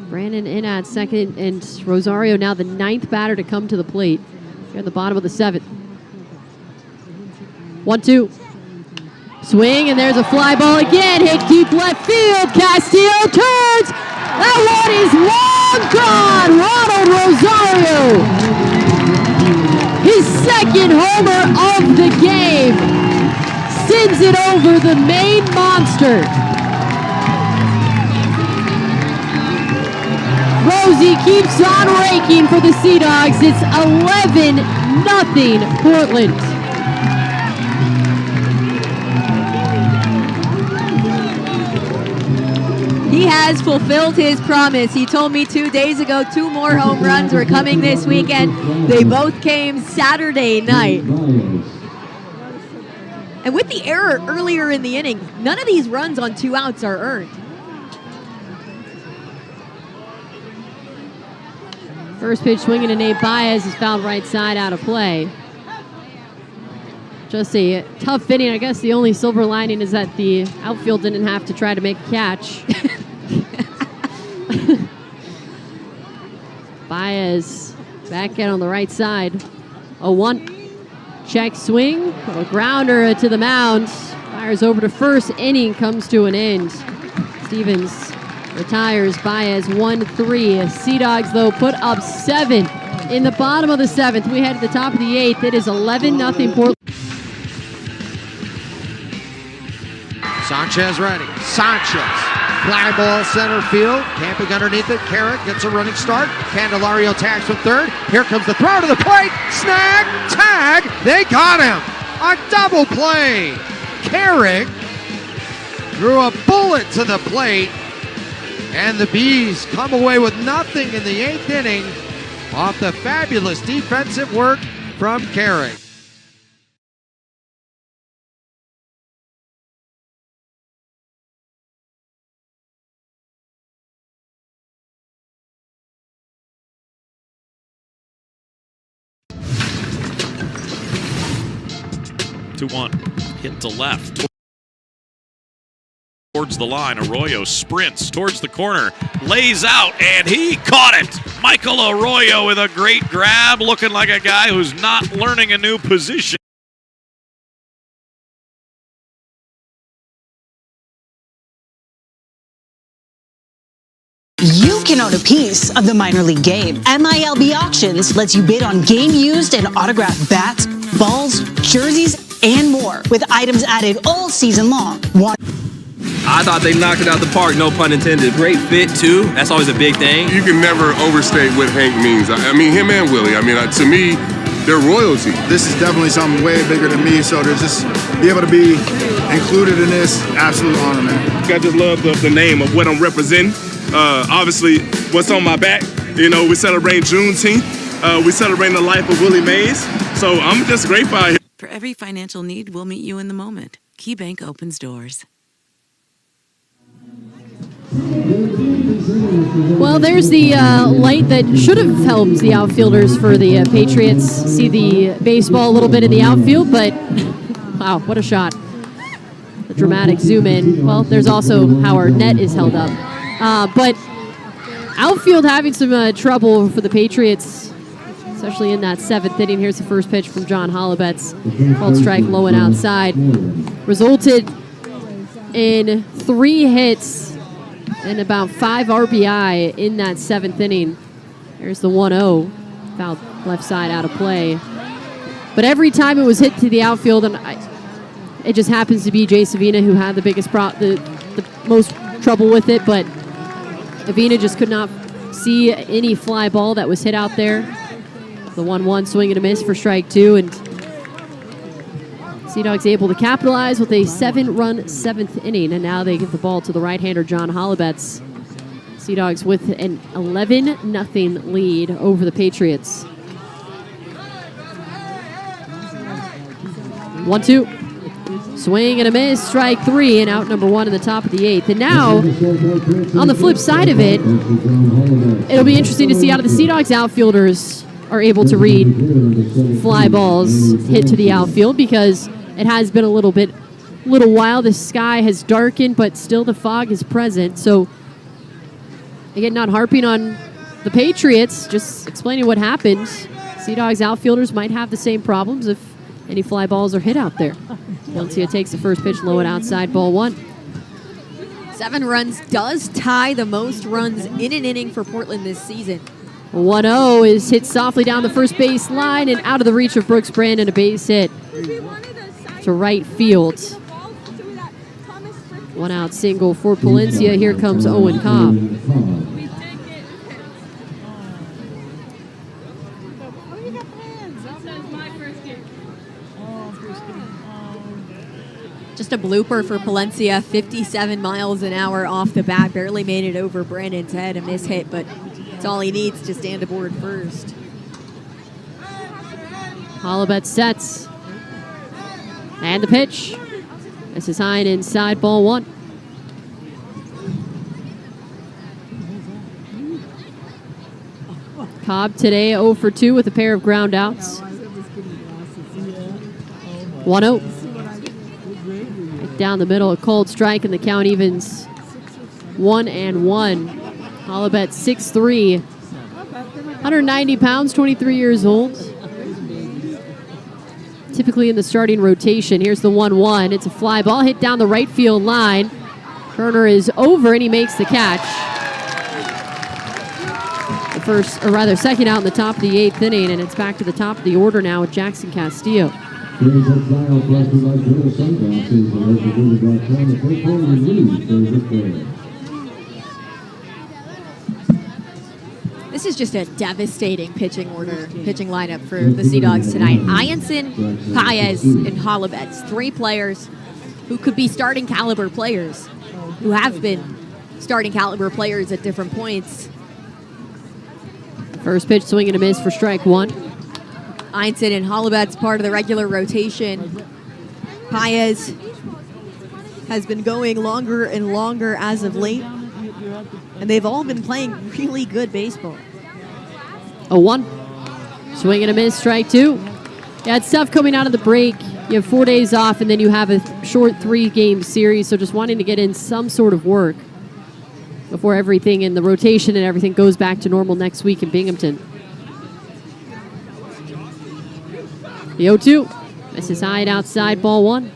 Brandon in at second, and Rosario now the 9th batter to come to the plate here in the bottom of the 7th. 1-2. Swing, and there's a fly ball again. Hit deep left field. Castillo turns. That one is long gone. Ronald Rosario. His 2nd homer of the game. Sends it over the Maine monster. Rosie keeps on raking for the Sea Dogs. It's 11-0 Portland. He has fulfilled his promise. He told me 2 days ago 2 more home runs were coming this weekend. They both came Saturday night. And with the error earlier in the inning, none of these runs on 2 outs are earned. First pitch swinging to Nate Baez is fouled right side out of play. Just a tough inning. I guess the only silver lining is that the outfield didn't have to try to make a catch. Baez back out on the right side. 0-1. Check swing. A grounder to the mound. Fires over to first. Inning comes to an end. Stevens retires. Baez 1-3. Sea Dogs, though, put up 7 in the bottom of the 7th. We head to the top of the 8th. It is 11-0 Portland. Sanchez ready. Sanchez. Fly ball center field. Camping underneath it. Carrick gets a running start. Candelario tags from third. Here comes the throw to the plate. Snag. Tag. They got him. A double play. Carrick threw a bullet to the plate. And the Bees come away with nothing in the 8th inning off the fabulous defensive work from Carrick. Two one, hit to left. Towards the line, Arroyo sprints towards the corner, lays out, and he caught it. Michael Arroyo with a great grab, looking like a guy who's not learning a new position. You can own a piece of the minor league game. MILB Auctions lets you bid on game used and autographed bats, balls, jerseys, and more, with items added all season long. I thought they knocked it out the park, no pun intended. Great fit, too. That's always a big thing. You can never overstate what Hank means. I mean, him and Willie. I mean, to me, they're royalty. This is definitely something way bigger than me, so to just be able to be included in this, absolute honor, man. I just love the name of what I'm representing. Obviously, what's on my back. You know, we celebrate Juneteenth. We celebrate the life of Willie Mays. So I'm just grateful out here. For every financial need, we'll meet you in the moment. KeyBank opens doors. Well, there's the light that should have helped the outfielders for the Patriots see the baseball a little bit in the outfield, but wow, what a shot. The dramatic zoom in. Well, there's also how our net is held up. But outfield having some trouble for the Patriots. especially in that 7th inning. Here's the first pitch from John Hollebets. Called strike low and outside. Resulted in 3 hits and about 5 RBI in that 7th inning. There's the 1-0. Fouled left side out of play. But every time it was hit to the outfield, and it just happens to be Jay Savina who had the biggest the most trouble with it, but Avina just could not see any fly ball that was hit out there. The 1-1 swing and a miss for strike 2, and Sea Dogs able to capitalize with a 7-run 7th inning, and now they give the ball to the right-hander John Hollebets. Sea Dogs with an 11-0 lead over the Patriots. 1-2. Swing and a miss, strike 3, and out number 1 in the top of the 8th. And now, on the flip side of it, it'll be interesting to see how the Sea Dogs outfielders are able to read fly balls hit to the outfield, because it has been a little while. The sky has darkened, but still the fog is present. So, again, not harping on the Patriots, just explaining what happened. Sea Dogs outfielders might have the same problems if any fly balls are hit out there. Valencia takes the first pitch low and outside, ball 1. 7 runs does tie the most runs in an inning for Portland this season. 1-0 is hit softly down the first base line and out of the reach of Brooks Brandon, a base hit to right field. 1 out single for Palencia. Here comes Owen Cobb. Just a blooper for Palencia, 57 miles an hour off the bat. Barely made it over Brandon's head, a miss hit, but it's all he needs to stand aboard first. Hollebets sets. And the pitch. This is high and inside, ball 1. Cobb today 0 for 2 with a pair of ground outs. 1-0. Down the middle, a cold strike, and the count evens 1-1. Hollebet 6'3", 190 pounds, 23 years old. Typically in the starting rotation. Here's the 1-1. It's a fly ball hit down the right field line. Turner is over, and he makes the catch. The second out in the top of the 8th inning, and it's back to the top of the order now with Jackson Castillo. This is just a devastating pitching lineup for the Sea Dogs tonight. Ianson, Paez, and Hollebets, 3 players who could be starting caliber players, who have been starting caliber players at different points. First pitch, swing and a miss for strike 1. Ianson and Hollebets part of the regular rotation. Paez has been going longer and longer as of late, and they've all been playing really good baseball. 0-1. Swing and a miss, strike 2. Yeah, it's tough coming out of the break. You have 4 days off, and then you have a short 3-game series, so just wanting to get in some sort of work before everything in the rotation and everything goes back to normal next week in Binghamton. The 0-2. This is high and outside, ball 1.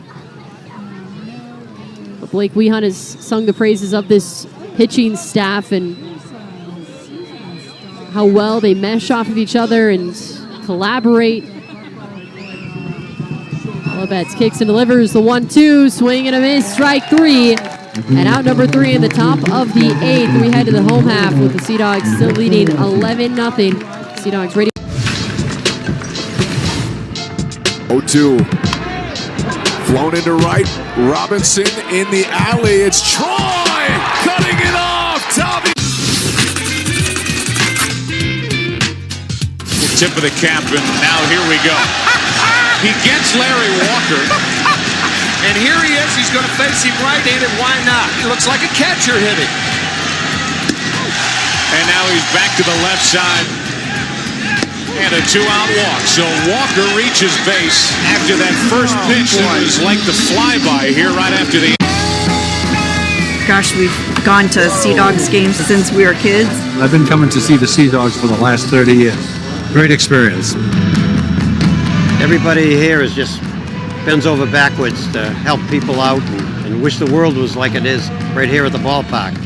But Blake Weehunt has sung the praises of this pitching staff and how well they mesh off of each other and collaborate. Hollebets kicks and delivers the 1-2. Swing and a miss, strike 3. And out number 3 in the top of the 8th. We head to the home half with the Sea Dogs still leading 11-0. Sea Dogs ready. 0-2. Flown into right. Robinson in the alley. It's Troy cutting it off. Tommy. Tip of the cap, and now here we go. He gets Larry Walker. And here he is. He's going to face him right-handed. Why not? It looks like a catcher hitting. And now he's back to the left side. And a 2-out walk. So Walker reaches base after that first pitch that was like the flyby here right after the... Gosh, we've gone to Sea Dogs games since we were kids. I've been coming to see the Sea Dogs for the last 30 years. Great experience. Everybody here is just bends over backwards to help people out and wish the world was like it is right here at the ballpark.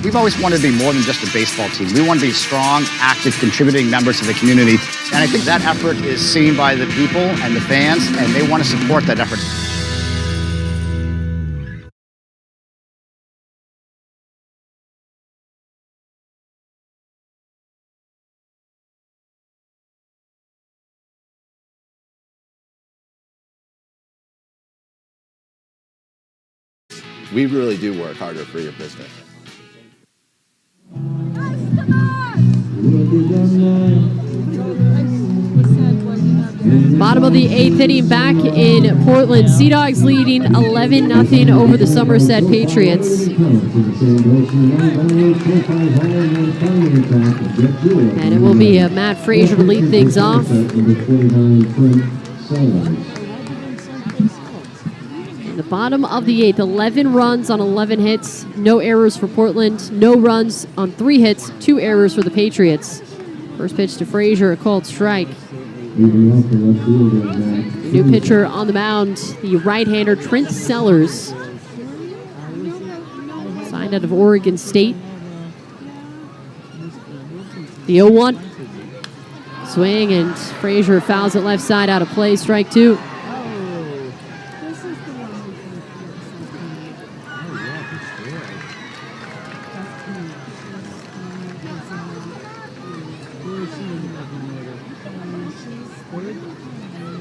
We've always wanted to be more than just a baseball team. We want to be strong, active, contributing members of the community. And I think that effort is seen by the people and the fans, and they want to support that effort. We really do work harder for your business. Bottom of the 8th inning, back in Portland. Sea Dogs leading 11-0 over the Somerset Patriots. And it will be Matt Frazier to lead things off. The bottom of the 8th, 11 runs on 11 hits, no errors for Portland, no runs on 3 hits, 2 errors for the Patriots. First pitch to Frazier, a called strike. New pitcher on the mound, the right-hander Trent Sellers, signed out of Oregon State. The 0-1, swing, and Frazier fouls it left side out of play, strike 2.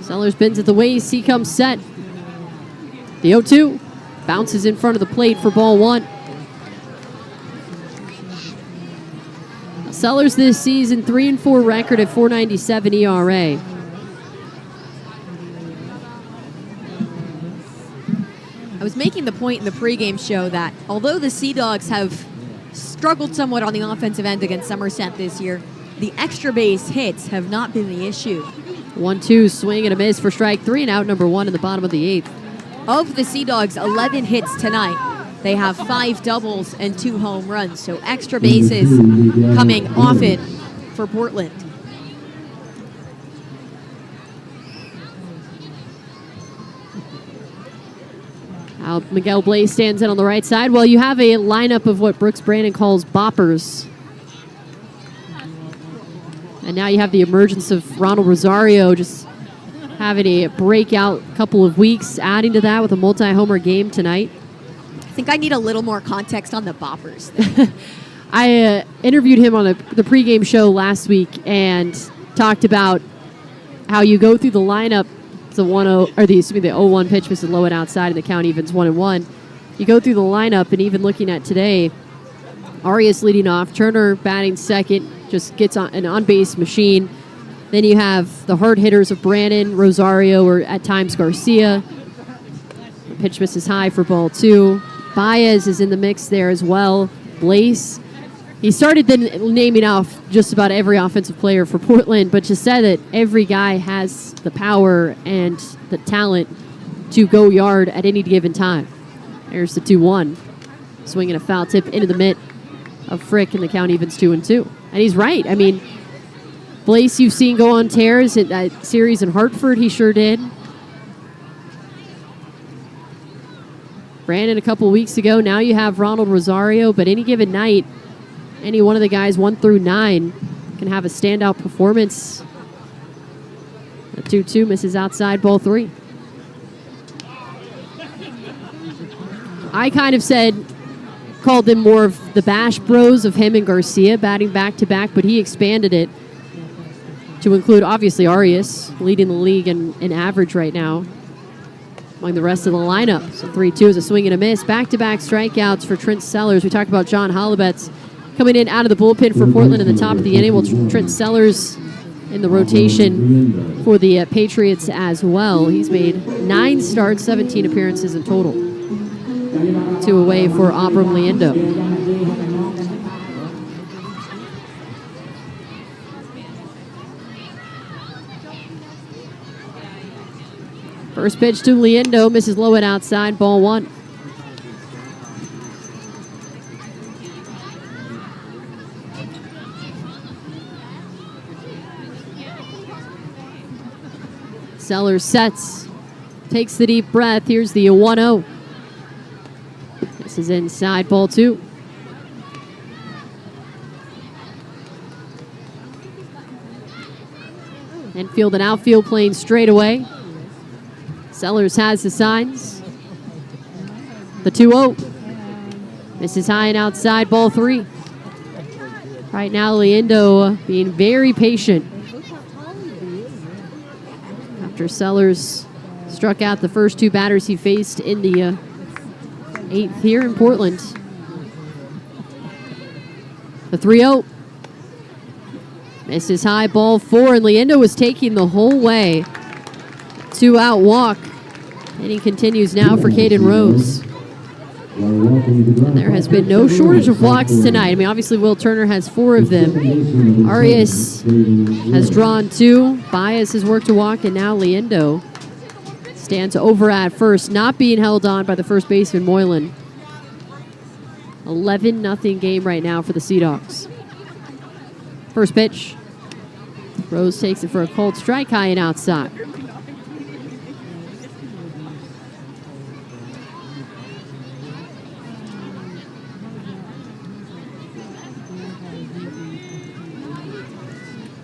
Sellers bends at the waist, he comes set. The 0-2 bounces in front of the plate for ball 1. Sellers this season, 3-4 record at .497 ERA. I was making the point in the pregame show that although the Sea Dogs have struggled somewhat on the offensive end against Somerset this year, the extra base hits have not been the issue. 1-2 swing and a miss for strike 3 and out number 1 in the bottom of the 8th. Of the Sea Dogs' 11 hits tonight, they have 5 doubles and 2 home runs, so extra bases coming often for Portland. Miguel Blaze stands in on the right side. Well, you have a lineup of what Brooks Brandon calls boppers. And now you have the emergence of Ronald Rosario just having a breakout couple of weeks, adding to that with a multi-homer game tonight. I think I need a little more context on the boppers. I interviewed him on the pregame show last week and talked about how you go through the lineup. It's the 1-0 or the 0-1 pitch misses low and outside, and the count evens 1-1. You go through the lineup, and even looking at today, Arias leading off, Turner batting second, just gets on an on-base machine. Then you have the hard hitters of Brandon, Rosario, or at times Garcia. The pitch misses high for ball 2. Baez is in the mix there as well. Blaze. He started then naming off just about every offensive player for Portland, but just said that every guy has the power and the talent to go yard at any given time. There's the 2-1. Swinging a foul tip into the mitt of Frick, and the count evens 2-2. And he's right. I mean, Blaze you've seen go on tears in that series in Hartford. He sure did. Brandon a couple weeks ago. Now you have Ronald Rosario, but any given night, any one of the guys 1 through 9 can have a standout performance. A 2-2 misses outside, ball 3. I kind of called them more of the Bash Bros of him and Garcia batting back-to-back, but he expanded it to include, obviously, Arias, leading the league in average right now among the rest of the lineup. So 3-2 is a swing and a miss. Back-to-back strikeouts for Trent Sellers. We talked about John Hollibets coming in out of the bullpen for Portland in the top of the inning. Well, Trent Sellers in the rotation for the Patriots as well. He's made 9 starts, 17 appearances in total. 2 away for Abram Liendo. First pitch to Liendo, misses low and outside, ball 1. Sellers sets, takes the deep breath. Here's the 1-0. This is inside, ball 2. Infield and outfield playing straight away. Sellers has the signs. The 2-0. Misses high and outside, ball 3. Right now, Liendo being very patient. After Sellers struck out the first 2 batters he faced in the 8th here in Portland. The 3-0. Misses high, ball 4, and Liendo was taking the whole way. 2-out walk. And he continues now for Caden Rose. And there has been no shortage of walks tonight. I mean, obviously, Will Turner has 4 of them. Arias has drawn 2. Baez has worked a walk, and now Liendo stands over at first, not being held on by the first baseman, Moylan. 11-0 game right now for the Sea Dogs. First pitch. Rose takes it for a cold strike, high and outside.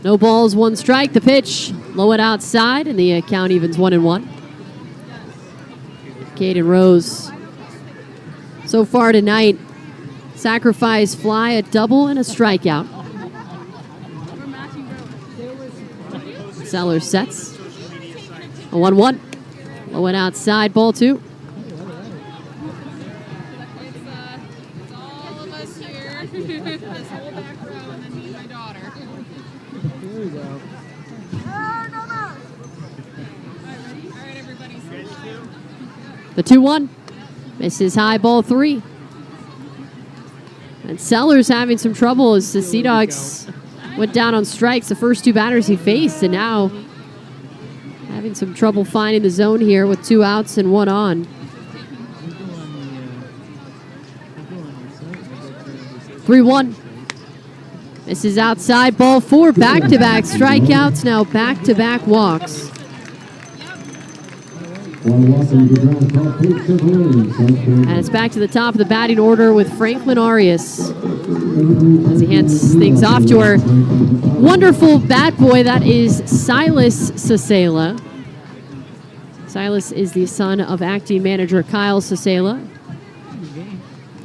No balls, 1 strike. The pitch, low and outside, and the count evens 1-1. Caden Rose, so far tonight, sacrifice fly, a double, and a strikeout. Sellers sets. A 1-1. Low and outside, ball 2. All of us here. This whole back row, and then me and my daughter. Here we go. All right, everybody. The 2-1. Misses high, ball 3. And Sellers having some trouble as the Sea Dogs went down on strikes the first 2 batters he faced, and now having some trouble finding the zone here with 2 outs and 1 on. 3-1. Misses outside, ball 4. Back-to-back strikeouts, now back-to-back walks. And it's back to the top of the batting order with Franklin Arias as he hands things off to our wonderful bat boy, that is Silas Sasela. Silas is the son of acting manager Kyle Sasela.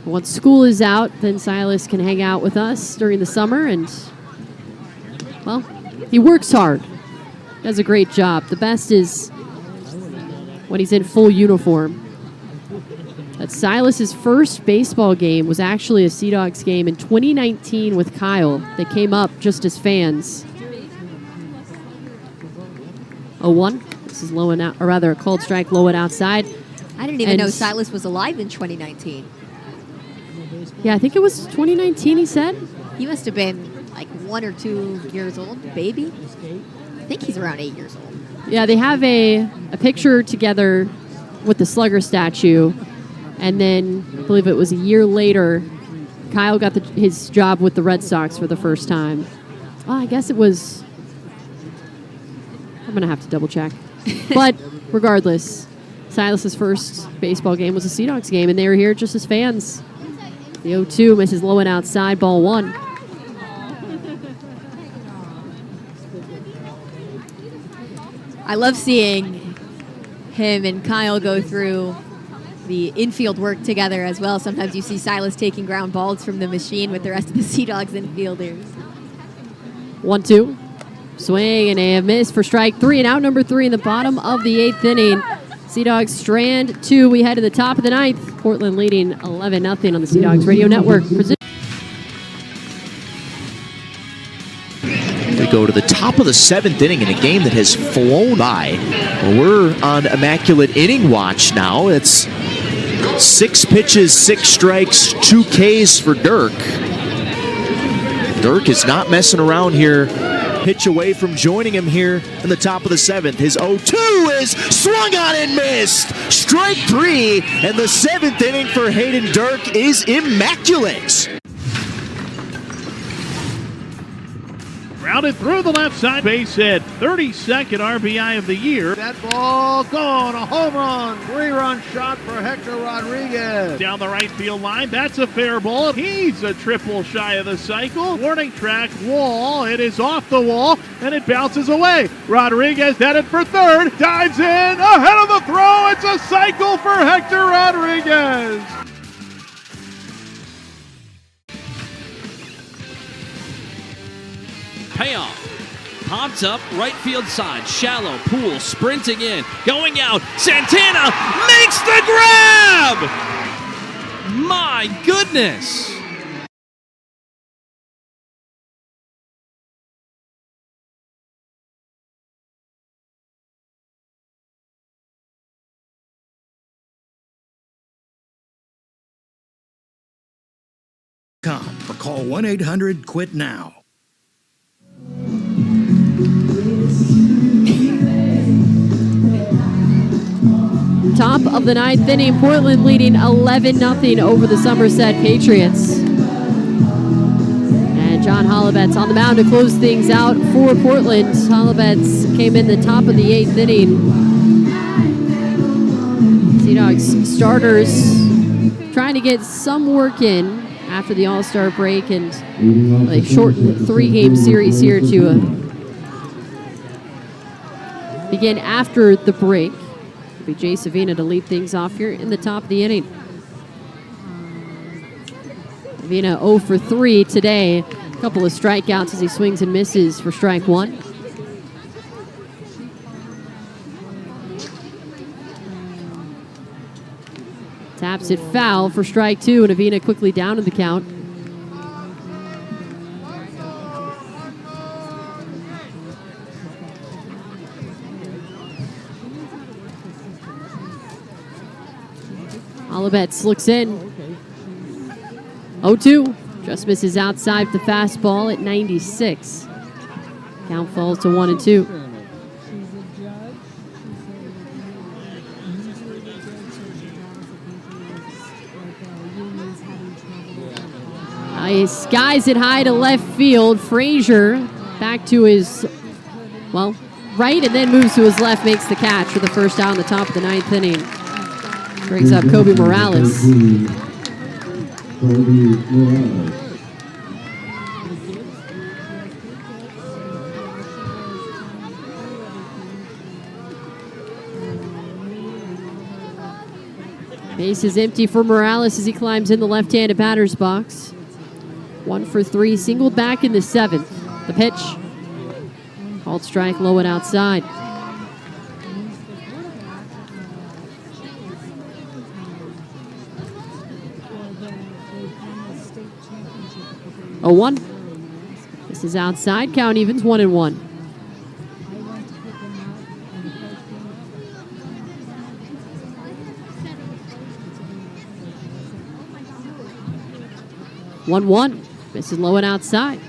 Once school is out, then Silas can hang out with us during the summer, and, well, he works hard, does a great job. The best is when he's in full uniform. That Silas's first baseball game was actually a Sea Dogs game in 2019 with Kyle. They came up just as fans. 0-1. This is low and out, or rather a cold strike, low and outside. I didn't even know Silas was alive in 2019. Yeah, I think it was 2019, he said. He must have been like 1 or 2 years old, baby. I think he's around 8 years old. Yeah, they have a picture together with the Slugger statue, and then I believe it was a year later, Kyle got his job with the Red Sox for the first time. Well, I guess it was, I'm going to have to double check. But regardless, Silas's first baseball game was a Sea Dogs game, and they were here just as fans. The 0-2 misses low and outside, ball 1. I love seeing him and Kyle go through the infield work together as well. Sometimes you see Silas taking ground balls from the machine with the rest of the Sea Dogs infielders. 1-2. Swing and a miss for strike 3, and out number 3 in the bottom of the 8th inning. Sea Dogs strand 2. We head to the top of the 9th. Portland leading 11-0 on the Sea Dogs Radio Network. We go to the top of the 7th inning in a game that has flown by. Well, we're on immaculate inning watch now. It's 6 pitches, 6 strikes, 2 Ks for Dirk. Dirk is not messing around here. Pitch away from joining him here in the top of the 7th. His 0-2 is swung on and missed. Strike 3, and the 7th inning for Hayden Dirk is immaculate. Grounded through the left side, base hit. 32nd RBI of the year. That ball gone, a home run, 3-run shot for Hector Rodriguez. Down the right field line, that's a fair ball. He's a triple shy of the cycle. Warning track wall, it is off the wall, and it bounces away. Rodriguez headed for third, dives in, ahead of the throw, it's a cycle for Hector Rodriguez. Payoff. Pops up, right field side, shallow, Poole sprinting in, going out, Santana makes the grab! My goodness! Or call 1-800-QUIT-NOW. Top of the ninth inning, Portland leading 11-0 over the Somerset Patriots. And John Hollebets on the mound to close things out for Portland. Hollebets came in the top of the eighth inning. Sea Dogs starters trying to get some work in after the All-Star break and a shortened 3-game series here to begin after the break. It'll be Jay Savina to lead things off here in the top of the inning. Savina 0 for 3 today. A couple of strikeouts as he swings and misses for strike one. Taps it foul for strike two, and Avina quickly down in the count. Hollebets looks in. 0-2. Just misses outside the fastball at 96. Count falls to 1-2. He skies it high to left field. Frazier back to his, right, and then moves to his left, makes the catch for the first out in the top of the ninth inning. Brings up Kobe Morales. Base is empty for Morales as he climbs in the left-handed batter's box. 1 for 3, singled back in the seventh. The pitch. Called strike, low and outside. Oh, 1. This is outside. Count evens 1-1. One. Misses low and outside.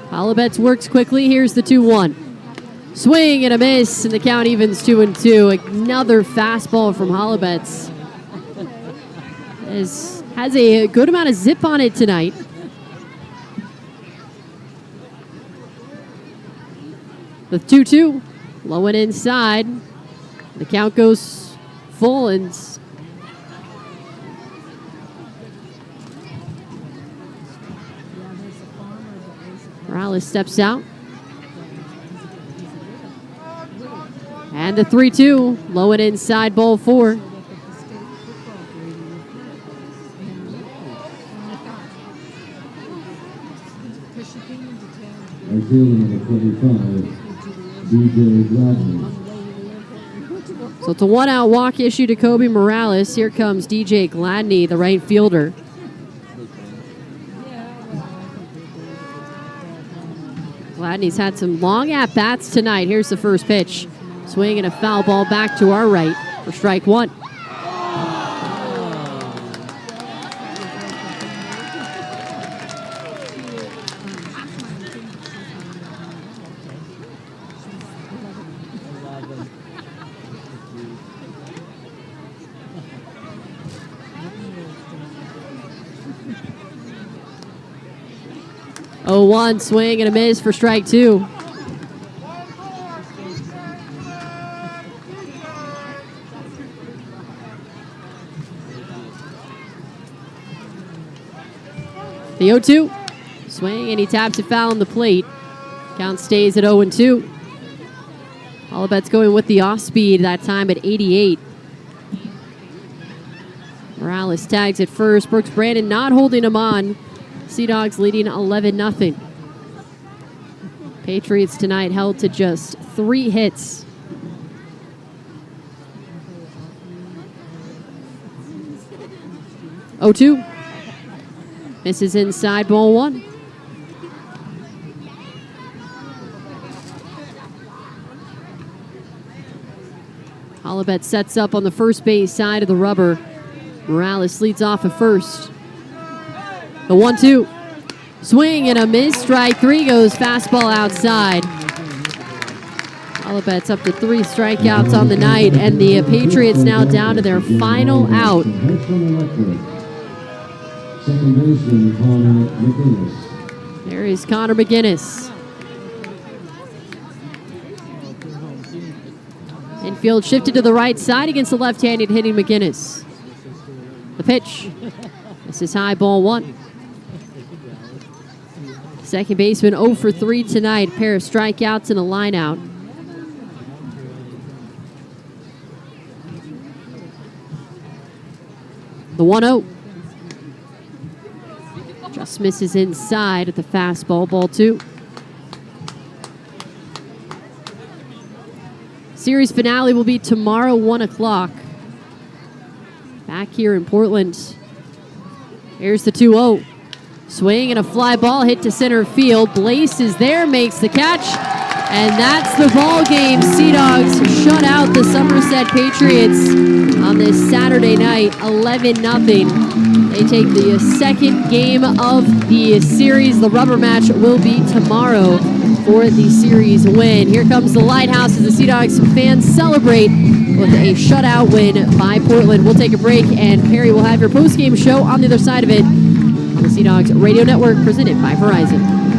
Hollebets works quickly. Here's the 2-1. Swing and a miss, and the count evens 2-2. Another fastball from Hollebets. Has a good amount of zip on it tonight. The 2-2, low and inside. The count goes full, and Morales steps out. And the 3-2, low and inside, ball 4. So it's a 1-out walk issue to Kobe Morales. Here comes DJ Gladney, the right fielder. Gladney's had some long at-bats tonight. Here's the first pitch. Swing and a foul ball back to our right for strike 1. 0-1, swing and a miss for strike 2. The 0-2, swing and he taps it foul on the plate. Count stays at 0-2. Olibet's going with the off speed, that time at 88. Morales tags at first. Brooks Brandon not holding him on. Sea Dogs leading 11-0. Patriots tonight held to just 3 hits. Oh, 2. Misses inside, ball 1. Olibet sets up on the first base side of the rubber. Morales leads off at first. The 1-2. Swing and a miss. Strike 3 goes fastball outside. Olibet's up to 3 strikeouts on the night, and the Patriots now down to their final out. There is Connor McGinnis. Infield shifted to the right side against the left-handed hitting McGinnis. The pitch. This is high, ball 1. Second baseman 0 for 3 tonight. Pair of strikeouts and a line out. The 1-0. Just misses inside at the fastball, ball 2. Series finale will be tomorrow, 1 o'clock. Back here in Portland. Here's the 2-0. Swing and a fly ball hit to center field. Blaze is there, makes the catch. And that's the ball game. Sea Dogs shut out the Somerset Patriots on this Saturday night, 11-0. They take the second game of the series. The rubber match will be tomorrow for the series win. Here comes the Lighthouse as the Sea Dogs fans celebrate with a shutout win by Portland. We'll take a break, and Perry will have your post-game show on the other side of it on the Sea Dogs Radio Network, presented by Verizon.